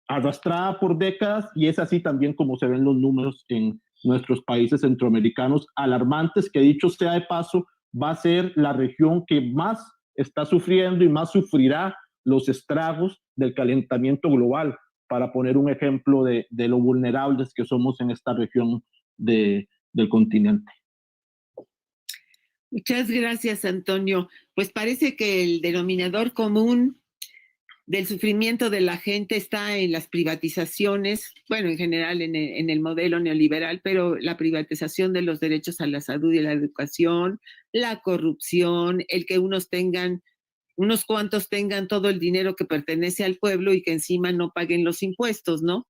arrastrada por décadas, y es así también como se ven los números en nuestros países centroamericanos, alarmantes, que dicho sea de paso, va a ser la región que más está sufriendo y más sufrirá los estragos del calentamiento global, para poner un ejemplo de lo vulnerables que somos en esta región del continente. Muchas gracias, Antonio. Pues parece que el denominador común del sufrimiento de la gente está en las privatizaciones, bueno, en general en el modelo neoliberal, pero la privatización de los derechos a la salud y a la educación, la corrupción, el que unos cuantos tengan todo el dinero que pertenece al pueblo y que encima no paguen los impuestos, ¿no?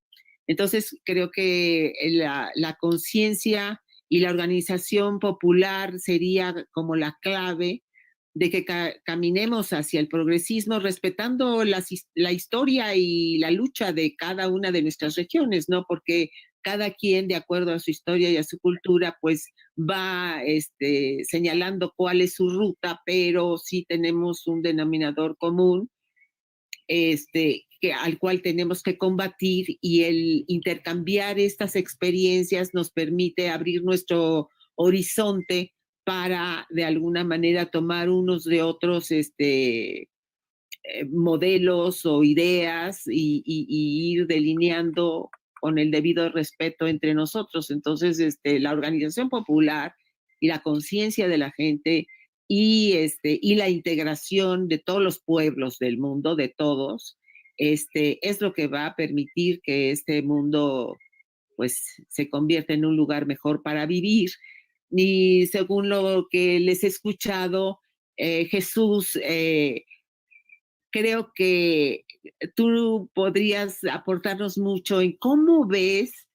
Entonces, creo que la conciencia y la organización popular sería como la clave de que caminemos hacia el progresismo respetando la historia y la lucha de cada una de nuestras regiones, ¿no? Porque cada quien, de acuerdo a su historia y a su cultura, pues va señalando cuál es su ruta, pero sí tenemos un denominador común al cual tenemos que combatir, y el intercambiar estas experiencias nos permite abrir nuestro horizonte para de alguna manera tomar unos de otros modelos o ideas y ir delineando con el debido respeto entre nosotros. Entonces, la organización popular y la conciencia de la gente y la integración de todos los pueblos del mundo, de todos, es lo que va a permitir que este mundo pues se convierta en un lugar mejor para vivir. Y según lo que les he escuchado, Jesús, creo que tú podrías aportarnos mucho en cómo ves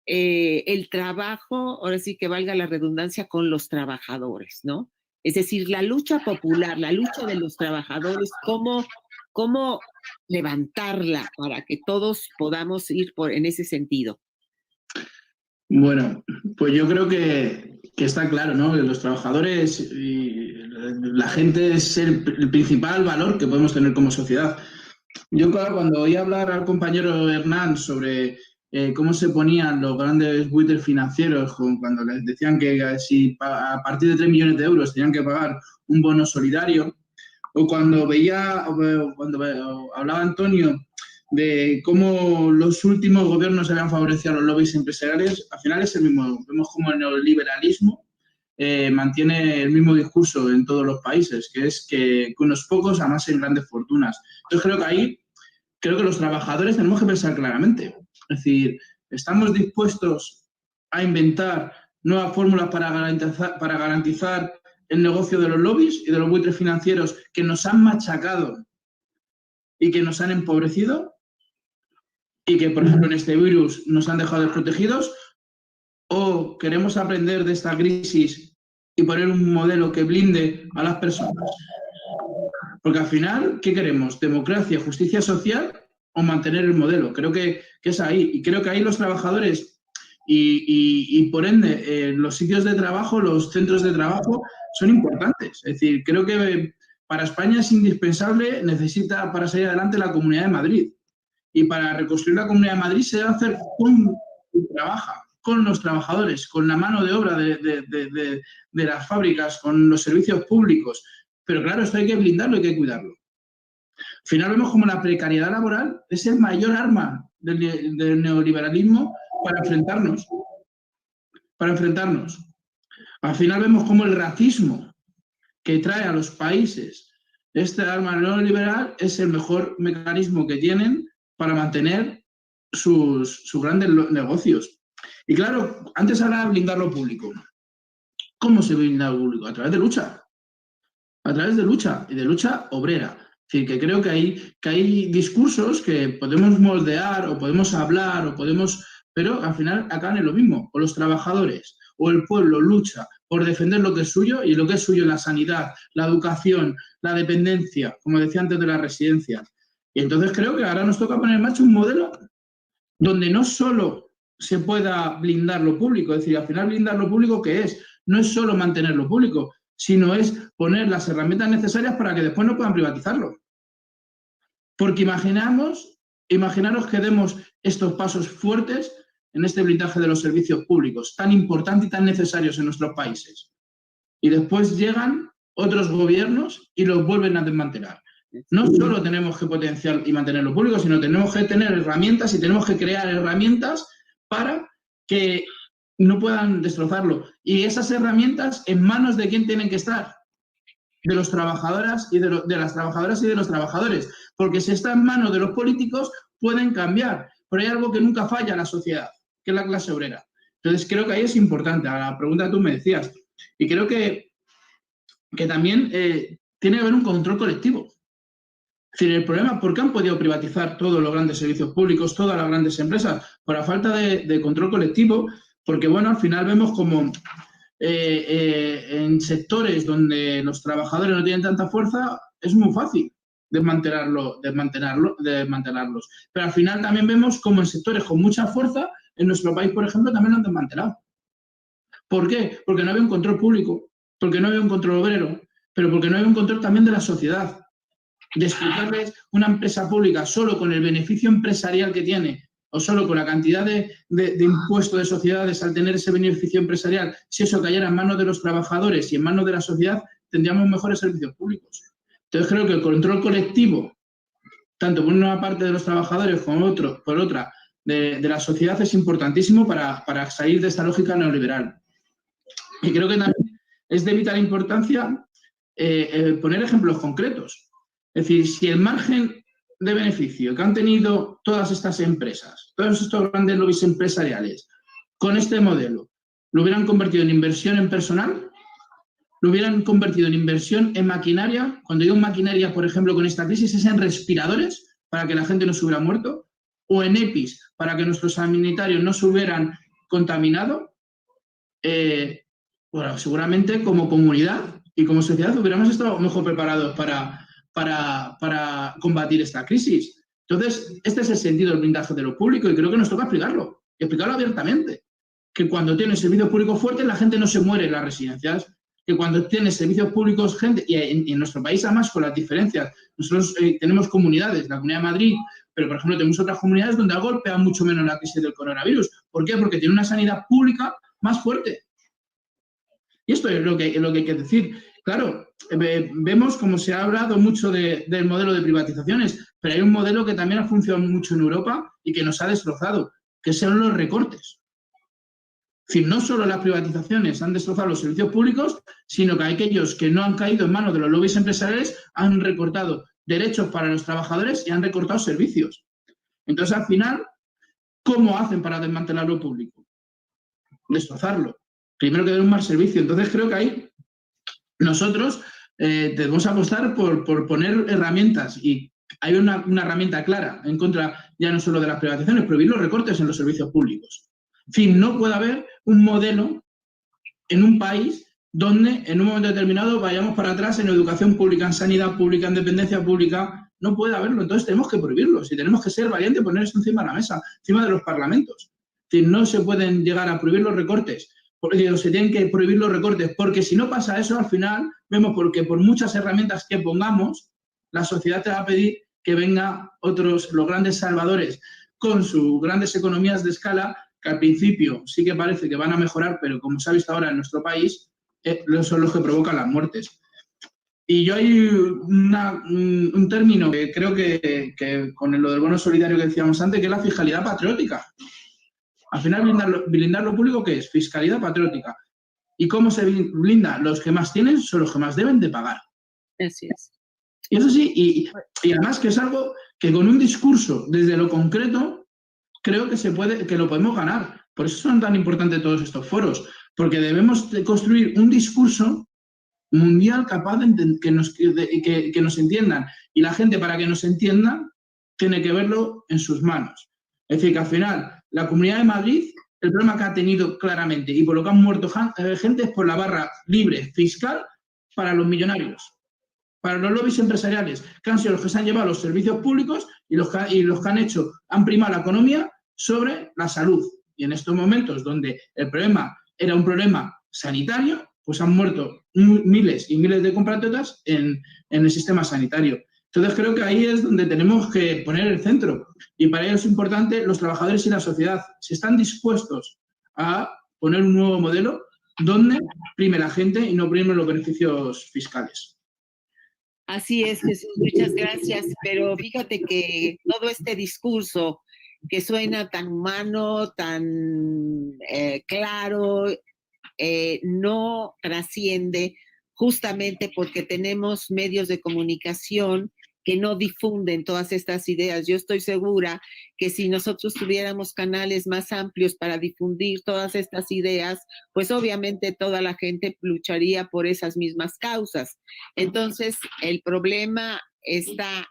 el trabajo, ahora sí que valga la redundancia, con los trabajadores, ¿no? Es decir, la lucha popular, la lucha de los trabajadores, cómo levantarla para que todos podamos ir en ese sentido. Bueno, pues yo creo que está claro, ¿no? Que los trabajadores y la gente es el principal valor que podemos tener como sociedad. Yo, claro, cuando oí hablar al compañero Hernán sobre cómo se ponían los grandes buitres financieros cuando les decían que si a partir de 3 millones de euros tenían que pagar un bono solidario, o cuando hablaba Antonio de cómo los últimos gobiernos habían favorecido a los lobbies empresariales, al final es el mismo. Vemos cómo el neoliberalismo mantiene el mismo discurso en todos los países, que es que unos pocos amasen grandes fortunas. Entonces creo que los trabajadores tenemos que pensar claramente. Es decir, ¿estamos dispuestos a inventar nuevas fórmulas para garantizar el negocio de los lobbies y de los buitres financieros que nos han machacado y que nos han empobrecido y que, por ejemplo, en este virus nos han dejado desprotegidos? ¿O queremos aprender de esta crisis y poner un modelo que blinde a las personas? Porque al final, ¿qué queremos? ¿Democracia, justicia social o mantener el modelo? Creo que es ahí. Y creo que ahí los trabajadores y por ende, los sitios de trabajo, los centros de trabajo son importantes. Es decir, creo que para España es indispensable, necesita para salir adelante la Comunidad de Madrid. Y para reconstruir la Comunidad de Madrid se debe hacer con quien trabaja, con los trabajadores, con la mano de obra de las fábricas, con los servicios públicos. Pero claro, esto hay que blindarlo, hay que cuidarlo. Al final vemos como la precariedad laboral es el mayor arma del neoliberalismo para enfrentarnos. Al final vemos como el racismo que trae a los países este arma neoliberal es el mejor mecanismo que tienen para mantener sus grandes negocios. Y claro, antes hablaba de blindar lo público. ¿Cómo se blinda lo público? A través de lucha. A través de lucha, y de lucha obrera. Es decir, que creo que hay discursos que podemos moldear, o podemos hablar, pero al final acaban en lo mismo. O los trabajadores, o el pueblo lucha por defender lo que es suyo, y lo que es suyo, la sanidad, la educación, la dependencia, como decía antes, de las residencias. Y entonces creo que ahora nos toca poner en marcha un modelo donde no solo se pueda blindar lo público, es decir, al final blindar lo público, ¿qué es? No es solo mantener lo público, sino es poner las herramientas necesarias para que después no puedan privatizarlo. Porque imaginaros que demos estos pasos fuertes en este blindaje de los servicios públicos, tan importantes y tan necesarios en nuestros países. Y después llegan otros gobiernos y los vuelven a desmantelar. No solo tenemos que potenciar y mantener lo público, sino tenemos que tener herramientas y tenemos que crear herramientas para que no puedan destrozarlo. Y esas herramientas, ¿en manos de quién tienen que estar? De las trabajadoras y de los trabajadores. Porque si está en manos de los políticos, pueden cambiar. Pero hay algo que nunca falla en la sociedad, que es la clase obrera. Entonces, creo que ahí es importante, a la pregunta que tú me decías. Y creo que también tiene que haber un control colectivo. Es decir, el problema, ¿por qué han podido privatizar todos los grandes servicios públicos, todas las grandes empresas? Por la falta de control colectivo, porque, bueno, al final vemos como en sectores donde los trabajadores no tienen tanta fuerza, es muy fácil desmantelarlos. Pero al final también vemos como en sectores con mucha fuerza, en nuestro país, por ejemplo, también lo han desmantelado. ¿Por qué? Porque no había un control público, porque no había un control obrero, pero porque no había un control también de la sociedad. De explicarles una empresa pública solo con el beneficio empresarial que tiene o solo con la cantidad de impuesto de sociedades al tener ese beneficio empresarial, si eso cayera en manos de los trabajadores y en manos de la sociedad, tendríamos mejores servicios públicos. Entonces creo que el control colectivo, tanto por una parte de los trabajadores como por otra de la sociedad, es importantísimo para salir de esta lógica neoliberal. Y creo que también es de vital importancia poner ejemplos concretos. Es decir, si el margen de beneficio que han tenido todas estas empresas, todos estos grandes lobbies empresariales, con este modelo, lo hubieran convertido en inversión en personal, lo hubieran convertido en inversión en maquinaria. Cuando digo maquinaria, por ejemplo, con esta crisis, es en respiradores para que la gente no se hubiera muerto, o en EPIs para que nuestros sanitarios no se hubieran contaminado. Bueno, seguramente como comunidad y como sociedad hubiéramos estado mejor preparados para combatir esta crisis. Entonces, este es el sentido del blindaje de lo público y creo que nos toca explicarlo abiertamente. Que cuando tienes servicios públicos fuertes, la gente no se muere en las residencias. Que cuando tienes servicios públicos, y en nuestro país además con las diferencias, nosotros tenemos comunidades, la Comunidad de Madrid, pero por ejemplo tenemos otras comunidades donde ha golpeado mucho menos la crisis del coronavirus. ¿Por qué? Porque tiene una sanidad pública más fuerte. Y esto es lo que hay que decir. Claro, vemos como se ha hablado mucho del modelo de privatizaciones, pero hay un modelo que también ha funcionado mucho en Europa y que nos ha destrozado, que son los recortes. Es decir, no solo las privatizaciones han destrozado los servicios públicos, sino que aquellos que no han caído en manos de los lobbies empresariales han recortado derechos para los trabajadores y han recortado servicios. Entonces, al final, ¿cómo hacen para desmantelar lo público? Destrozarlo. Primero que den un mal servicio. Entonces, creo que ahí nosotros debemos apostar por poner herramientas y hay una herramienta clara en contra ya no solo de las privatizaciones, prohibir los recortes en los servicios públicos. En fin, no puede haber un modelo en un país donde en un momento determinado vayamos para atrás en educación pública, en sanidad pública, en dependencia pública. No puede haberlo. Entonces tenemos que prohibirlos y tenemos que ser valientes y poner eso encima de la mesa, encima de los parlamentos. Es decir, no se pueden llegar a prohibir los recortes. Porque se tienen que prohibir los recortes, porque si no pasa eso, al final vemos porque por muchas herramientas que pongamos, la sociedad te va a pedir que vengan los grandes salvadores con sus grandes economías de escala, que al principio sí que parece que van a mejorar, pero como se ha visto ahora en nuestro país, son los que provocan las muertes. Y yo hay un término que creo que con lo del bono solidario que decíamos antes, que es la fiscalidad patriótica. Al final, blindar lo público, ¿qué es? Fiscalidad patriótica. ¿Y cómo se blinda? Los que más tienen son los que más deben de pagar. Así es. Y eso sí, y además que es algo que con un discurso desde lo concreto, creo que lo podemos ganar. Por eso son tan importantes todos estos foros, porque debemos de construir un discurso mundial capaz de que nos entiendan. Y la gente, para que nos entienda, tiene que verlo en sus manos. Es decir, que al final, la Comunidad de Madrid, el problema que ha tenido claramente y por lo que han muerto gente es por la barra libre fiscal para los millonarios, para los lobbies empresariales, que han sido los que se han llevado los servicios públicos y los que han primado la economía sobre la salud. Y en estos momentos donde el problema era un problema sanitario, pues han muerto miles y miles de compatriotas en el sistema sanitario. Entonces creo que ahí es donde tenemos que poner el centro, y para ello es importante los trabajadores y la sociedad. Si están dispuestos a poner un nuevo modelo donde prime la gente y no primen los beneficios fiscales. Así es, Jesús, muchas gracias. Pero fíjate que todo este discurso que suena tan humano, tan claro, no trasciende justamente porque tenemos medios de comunicación que no difunden todas estas ideas. Yo estoy segura que si nosotros tuviéramos canales más amplios para difundir todas estas ideas, pues obviamente toda la gente lucharía por esas mismas causas. Entonces, el problema está,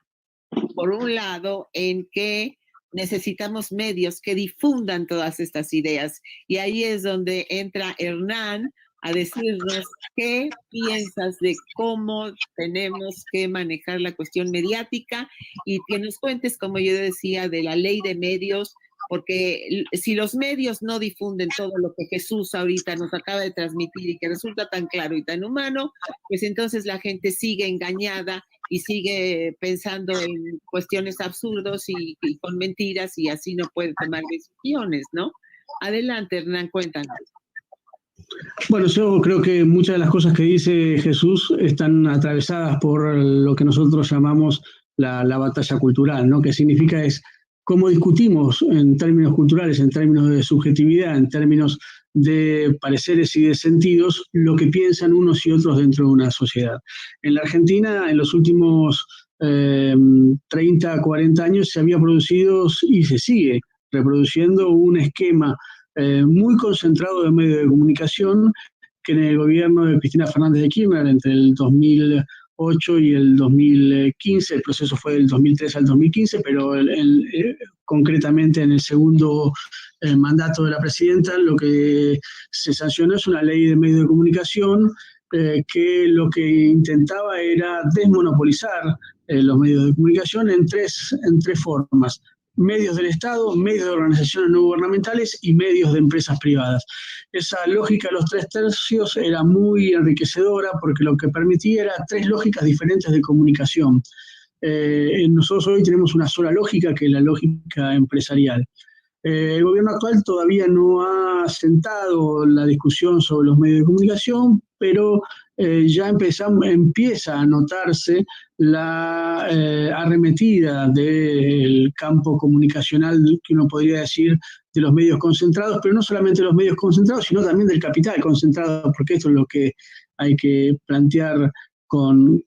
por un lado, en que necesitamos medios que difundan todas estas ideas. Y ahí es donde entra Hernán a decirnos qué piensas de cómo tenemos que manejar la cuestión mediática y que nos cuentes, como yo decía, de la ley de medios, porque si los medios no difunden todo lo que Jesús ahorita nos acaba de transmitir y que resulta tan claro y tan humano, pues entonces la gente sigue engañada y sigue pensando en cuestiones absurdas y con mentiras, y así no puede tomar decisiones, ¿no? Adelante, Hernán, cuéntanos. Bueno, yo creo que muchas de las cosas que dice Jesús están atravesadas por lo que nosotros llamamos la batalla cultural, ¿no? Que significa es cómo discutimos en términos culturales, en términos de subjetividad, en términos de pareceres y de sentidos, lo que piensan unos y otros dentro de una sociedad. En la Argentina, en los últimos 30, 40 años, se había producido y se sigue reproduciendo un esquema muy concentrado de medios de comunicación que en el gobierno de Cristina Fernández de Kirchner, entre el 2008 y el 2015, el proceso fue del 2003 al 2015, pero concretamente en el segundo mandato de la presidenta, lo que se sancionó es una ley de medios de comunicación que lo que intentaba era desmonopolizar los medios de comunicación en tres formas: medios del Estado, medios de organizaciones no gubernamentales y medios de empresas privadas. Esa lógica de los 3 tercios era muy enriquecedora porque lo que permitía era 3 lógicas diferentes de comunicación. Nosotros hoy tenemos una sola lógica, que es la lógica empresarial. El gobierno actual todavía no ha sentado la discusión sobre los medios de comunicación, pero ya empieza a notarse la arremetida del campo comunicacional, que uno podría decir, de los medios concentrados, pero no solamente los medios concentrados, sino también del capital concentrado, porque esto es lo que hay que plantear con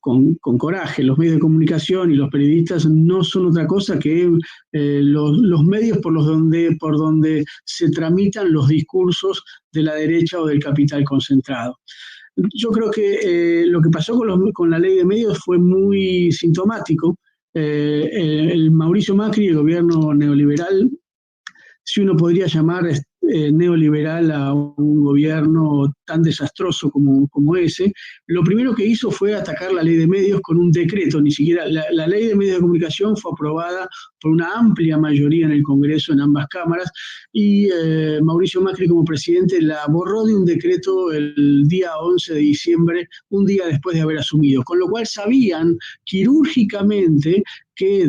coraje. Los medios de comunicación y los periodistas no son otra cosa que los medios por donde se tramitan los discursos de la derecha o del capital concentrado. Yo creo que lo que pasó con la ley de medios fue muy sintomático. El Mauricio Macri, el gobierno neoliberal, si uno podría llamar neoliberal a un gobierno tan desastroso como ese, lo primero que hizo fue atacar la ley de medios con un decreto. Ni siquiera la ley de medios de comunicación fue aprobada por una amplia mayoría en el Congreso, en ambas cámaras, y Mauricio Macri como presidente la borró de un decreto el día 11 de diciembre, un día después de haber asumido, con lo cual sabían quirúrgicamente que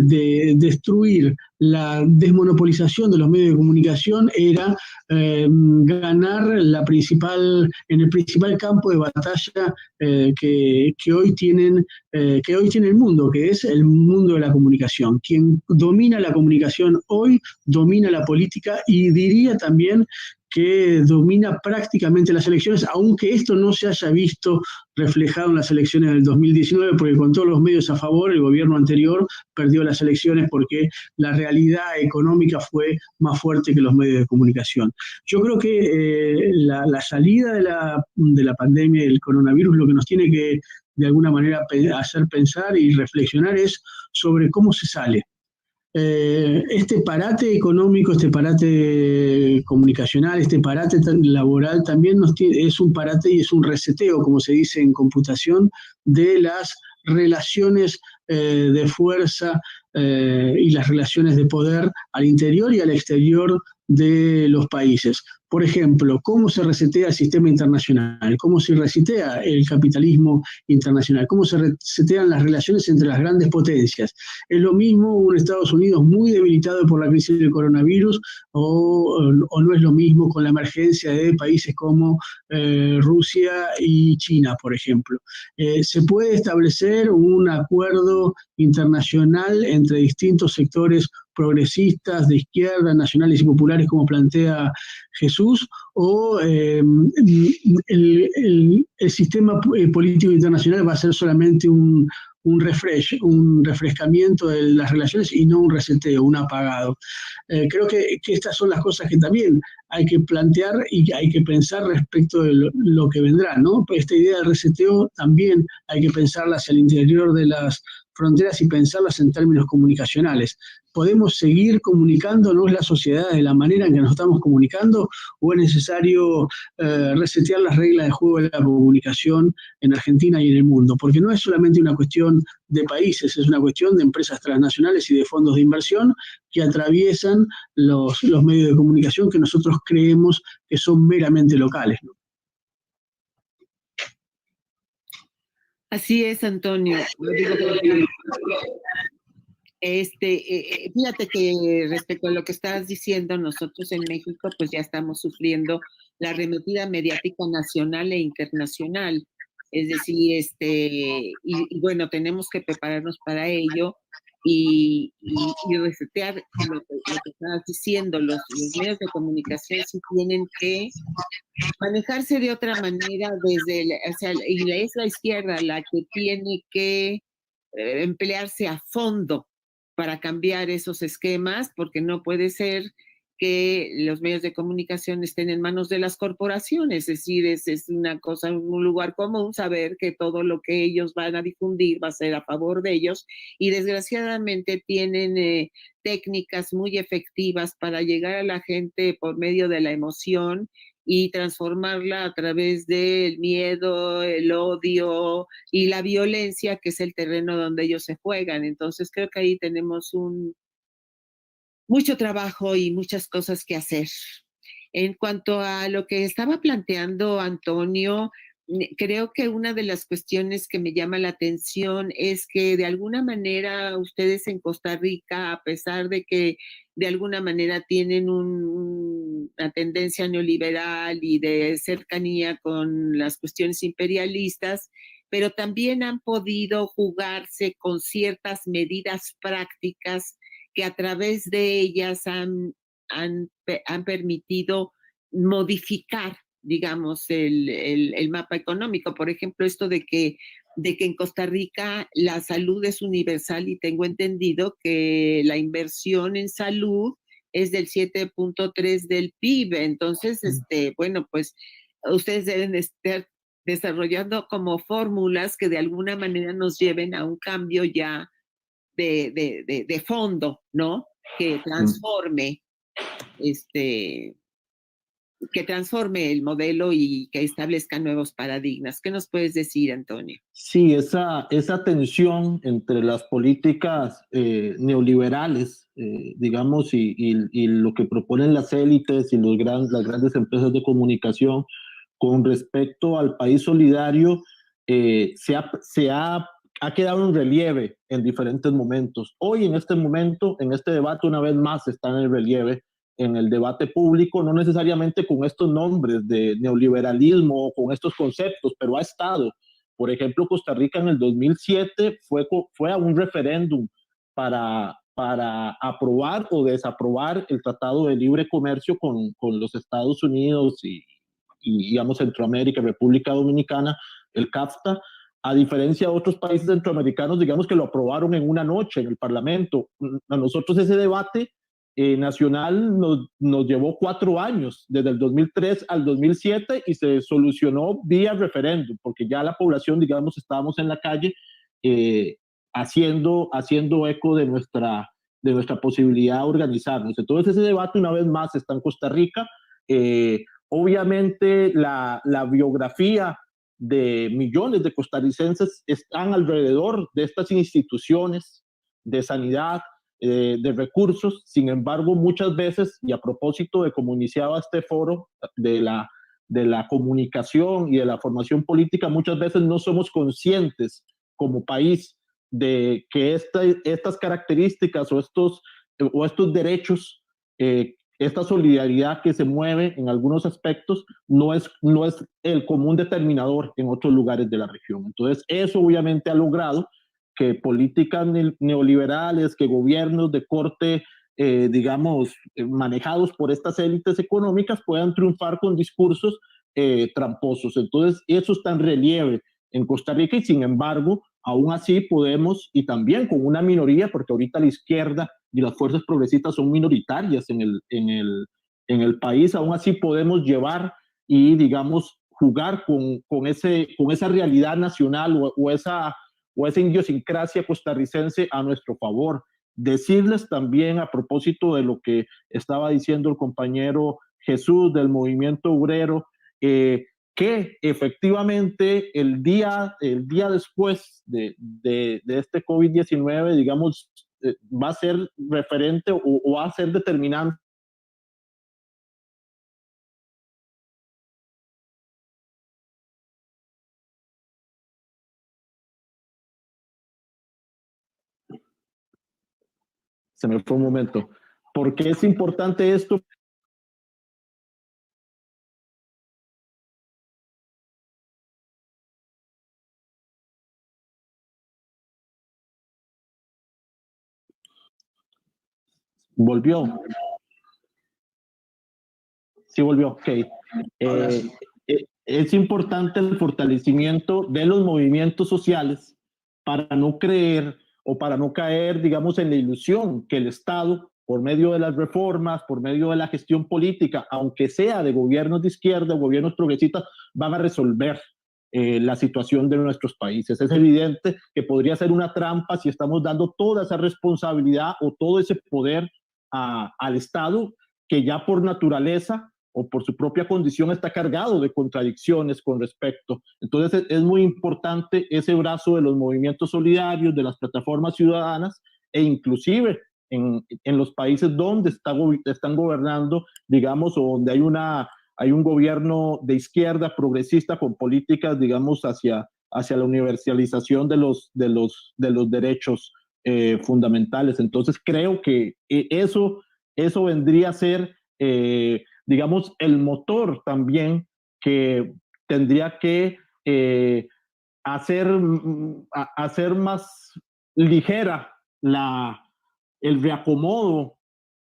destruir la desmonopolización de los medios de comunicación era ganar en el principal campo de batalla que hoy tiene el mundo, que es el mundo de la comunicación. Quien domina la comunicación hoy domina la política, y diría también que domina prácticamente las elecciones, aunque esto no se haya visto reflejado en las elecciones del 2019, porque con todos los medios a favor, el gobierno anterior perdió las elecciones porque la realidad económica fue más fuerte que los medios de comunicación. Yo creo que la salida de la pandemia del coronavirus lo que nos tiene que, de alguna manera, hacer pensar y reflexionar es sobre cómo se sale. Este parate económico, este parate comunicacional, este parate laboral también es un parate y es un reseteo, como se dice en computación, de las relaciones de fuerza y las relaciones de poder al interior y al exterior de los países. Por ejemplo, cómo se resetea el sistema internacional, cómo se resetea el capitalismo internacional, cómo se resetean las relaciones entre las grandes potencias. Es lo mismo un Estados Unidos muy debilitado por la crisis del coronavirus o no es lo mismo con la emergencia de países como Rusia y China, por ejemplo. Se puede establecer un acuerdo internacional entre distintos sectores progresistas, de izquierda, nacionales y populares, como plantea Jesús, o el sistema político internacional va a ser solamente un refrescamiento de las relaciones y no un reseteo, un apagado. Creo que estas son las cosas que también hay que plantear y hay que pensar respecto de lo que vendrá, ¿no? Esta idea del reseteo también hay que pensarla hacia el interior de las fronteras y pensarlas en términos comunicacionales. ¿Podemos seguir comunicándonos la sociedad de la manera en que nos estamos comunicando o es necesario resetear las reglas de juego de la comunicación en Argentina y en el mundo? Porque no es solamente una cuestión de países, es una cuestión de empresas transnacionales y de fondos de inversión que atraviesan los medios de comunicación que nosotros creemos que son meramente locales, ¿no? Así es, Antonio. Fíjate que respecto a lo que estás diciendo, nosotros en México pues ya estamos sufriendo la arremetida mediática nacional e internacional. Es decir, y bueno, tenemos que prepararnos para ello y resetear lo que estabas diciendo. Los medios de comunicación sí tienen que manejarse de otra manera y es la izquierda la que tiene que emplearse a fondo para cambiar esos esquemas, porque no puede ser que los medios de comunicación estén en manos de las corporaciones, es decir, es una cosa, un lugar común saber que todo lo que ellos van a difundir va a ser a favor de ellos y desgraciadamente tienen técnicas muy efectivas para llegar a la gente por medio de la emoción y transformarla a través del miedo, el odio y la violencia, que es el terreno donde ellos se juegan. Entonces creo que ahí tenemos mucho trabajo y muchas cosas que hacer. En cuanto a lo que estaba planteando Antonio, creo que una de las cuestiones que me llama la atención es que de alguna manera ustedes en Costa Rica, a pesar de que de alguna manera tienen una tendencia neoliberal y de cercanía con las cuestiones imperialistas, pero también han podido jugarse con ciertas medidas prácticas que a través de ellas han permitido modificar, digamos, el mapa económico. Por ejemplo, esto de que en Costa Rica la salud es universal y tengo entendido que la inversión en salud es del 7.3 del PIB. Entonces, bueno, pues ustedes deben estar desarrollando como fórmulas que de alguna manera nos lleven a un cambio ya de fondo, ¿no? Que transforme que transforme el modelo y que establezca nuevos paradigmas. ¿Qué nos puedes decir, Antonio? Sí, esa tensión entre las políticas neoliberales, digamos, y lo que proponen las élites y las grandes empresas de comunicación con respecto al país solidario ha quedado en relieve en diferentes momentos. Hoy, en este momento, en este debate, una vez más está en el relieve en el debate público, no necesariamente con estos nombres de neoliberalismo o con estos conceptos, pero ha estado. Por ejemplo, Costa Rica en el 2007 fue a un referéndum para aprobar o desaprobar el Tratado de Libre Comercio con los Estados Unidos y digamos, Centroamérica, República Dominicana, el CAFTA, a diferencia de otros países centroamericanos, digamos que lo aprobaron en una noche en el Parlamento. A nosotros ese debate nacional nos llevó 4 años, desde el 2003 al 2007, y se solucionó vía referéndum, porque ya la población, digamos, estábamos en la calle haciendo eco de nuestra posibilidad de organizarnos. Entonces ese debate una vez más está en Costa Rica. Obviamente la biografía de millones de costarricenses están alrededor de estas instituciones de sanidad, de recursos. Sin embargo, muchas veces, y a propósito de como iniciaba este foro de la comunicación y de la formación política, muchas veces no somos conscientes como país de que estas características o estos derechos, esta solidaridad que se mueve en algunos aspectos no es el común determinador en otros lugares de la región. Entonces, eso obviamente ha logrado que políticas neoliberales, que gobiernos de corte, digamos, manejados por estas élites económicas puedan triunfar con discursos tramposos. Entonces, eso está en relieve en Costa Rica y sin embargo, aún así podemos, y también con una minoría, porque ahorita la izquierda y las fuerzas progresistas son minoritarias en el país, aún así podemos llevar y, digamos, jugar con esa realidad nacional o esa idiosincrasia costarricense a nuestro favor. Decirles también, a propósito de lo que estaba diciendo el compañero Jesús del movimiento obrero, que efectivamente el día después de este COVID-19, digamos, va a ser referente o va a ser determinante. Se me fue un momento. ¿Por qué es importante esto? Volvió. Sí, volvió. Ok. Es importante el fortalecimiento de los movimientos sociales para no creer o para no caer, digamos, en la ilusión que el Estado, por medio de las reformas, por medio de la gestión política, aunque sea de gobiernos de izquierda o gobiernos progresistas, van a resolver la situación de nuestros países. Es evidente que podría ser una trampa si estamos dando toda esa responsabilidad o todo ese poder al Estado, que ya por naturaleza o por su propia condición está cargado de contradicciones con respecto. Entonces es muy importante ese brazo de los movimientos solidarios, de las plataformas ciudadanas e inclusive en los países donde están gobernando, digamos, o donde hay un gobierno de izquierda progresista con políticas, digamos, hacia la universalización de los derechos fundamentales. Entonces creo que eso vendría a ser, digamos, el motor también que tendría que hacer más ligera el reacomodo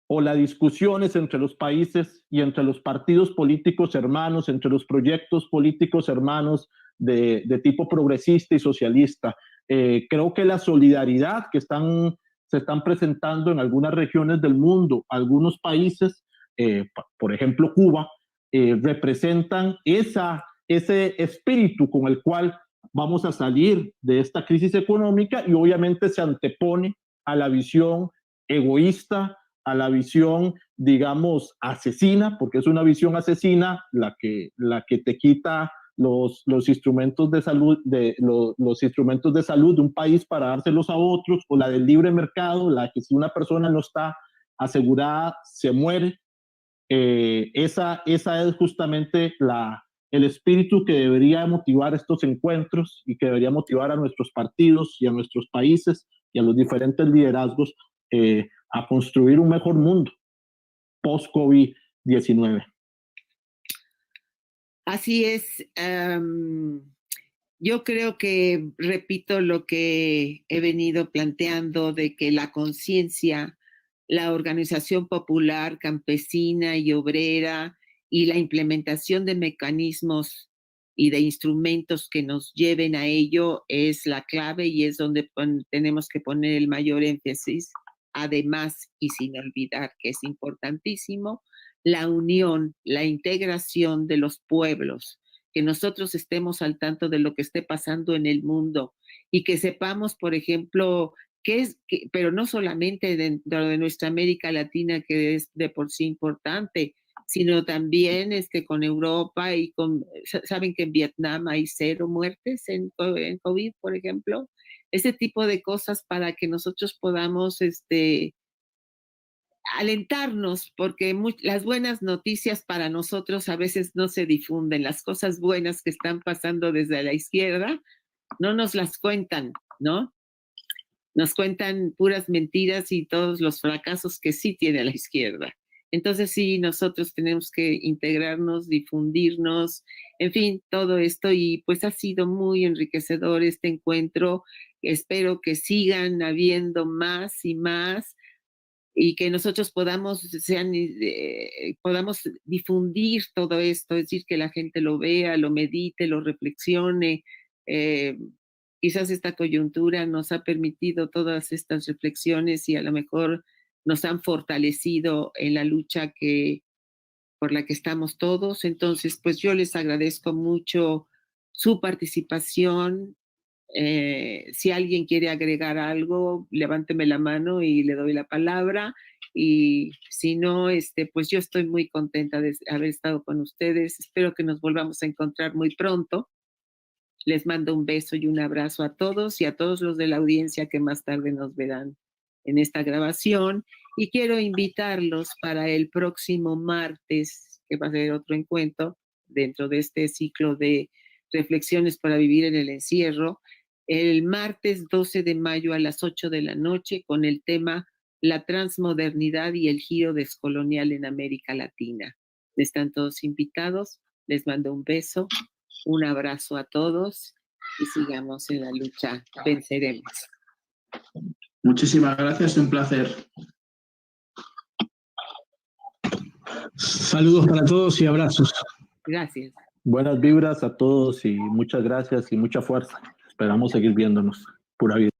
o las discusiones entre los países y entre los partidos políticos hermanos, entre los proyectos políticos hermanos de tipo progresista y socialista. Creo que la solidaridad que se están presentando en algunas regiones del mundo, algunos países, por ejemplo Cuba, representan ese espíritu con el cual vamos a salir de esta crisis económica y obviamente se antepone a la visión egoísta, a la visión, digamos, asesina, porque es una visión asesina la que te quita los instrumentos de salud los instrumentos de salud de un país para dárselos a otros, o la del libre mercado, la que si una persona no está asegurada se muere. Esa es justamente el espíritu que debería motivar estos encuentros y que debería motivar a nuestros partidos y a nuestros países y a los diferentes liderazgos a construir un mejor mundo post-COVID-19. Así es. Yo creo que, repito lo que he venido planteando, de que la conciencia, la organización popular, campesina y obrera y la implementación de mecanismos y de instrumentos que nos lleven a ello es la clave y es donde tenemos que poner el mayor énfasis. Además, y sin olvidar que es importantísimo, la unión, la integración de los pueblos, que nosotros estemos al tanto de lo que esté pasando en el mundo y que sepamos, por ejemplo, pero no solamente dentro de nuestra América Latina, que es de por sí importante, sino también con Europa y saben que en Vietnam hay 0 muertes en COVID, por ejemplo. Ese tipo de cosas para que nosotros podamos alentarnos, porque las buenas noticias para nosotros a veces no se difunden. Las cosas buenas que están pasando desde la izquierda no nos las cuentan, ¿no? Nos cuentan puras mentiras y todos los fracasos que sí tiene la izquierda. Entonces sí, nosotros tenemos que integrarnos, difundirnos, en fin, todo esto, y pues ha sido muy enriquecedor este encuentro. Espero que sigan habiendo más y más, y que nosotros podamos difundir todo esto, es decir, que la gente lo vea, lo medite, lo reflexione. Quizás esta coyuntura nos ha permitido todas estas reflexiones y a lo mejor nos han fortalecido en la lucha por la que estamos todos. Entonces, pues yo les agradezco mucho su participación. Si alguien quiere agregar algo, levánteme la mano y le doy la palabra. Y si no, pues yo estoy muy contenta de haber estado con ustedes. Espero que nos volvamos a encontrar muy pronto. Les mando un beso y un abrazo a todos y a todos los de la audiencia que más tarde nos verán en esta grabación. Y quiero invitarlos para el próximo martes, que va a ser otro encuentro dentro de este ciclo de reflexiones para vivir en el encierro, el martes 12 de mayo a las 8 de la noche, con el tema La transmodernidad y el giro descolonial en América Latina. Están todos invitados. Les mando un beso, un abrazo a todos y sigamos en la lucha. Venceremos. Muchísimas gracias, un placer. Saludos para todos y abrazos. Gracias. Buenas vibras a todos y muchas gracias y mucha fuerza. Esperamos seguir viéndonos. Pura vida.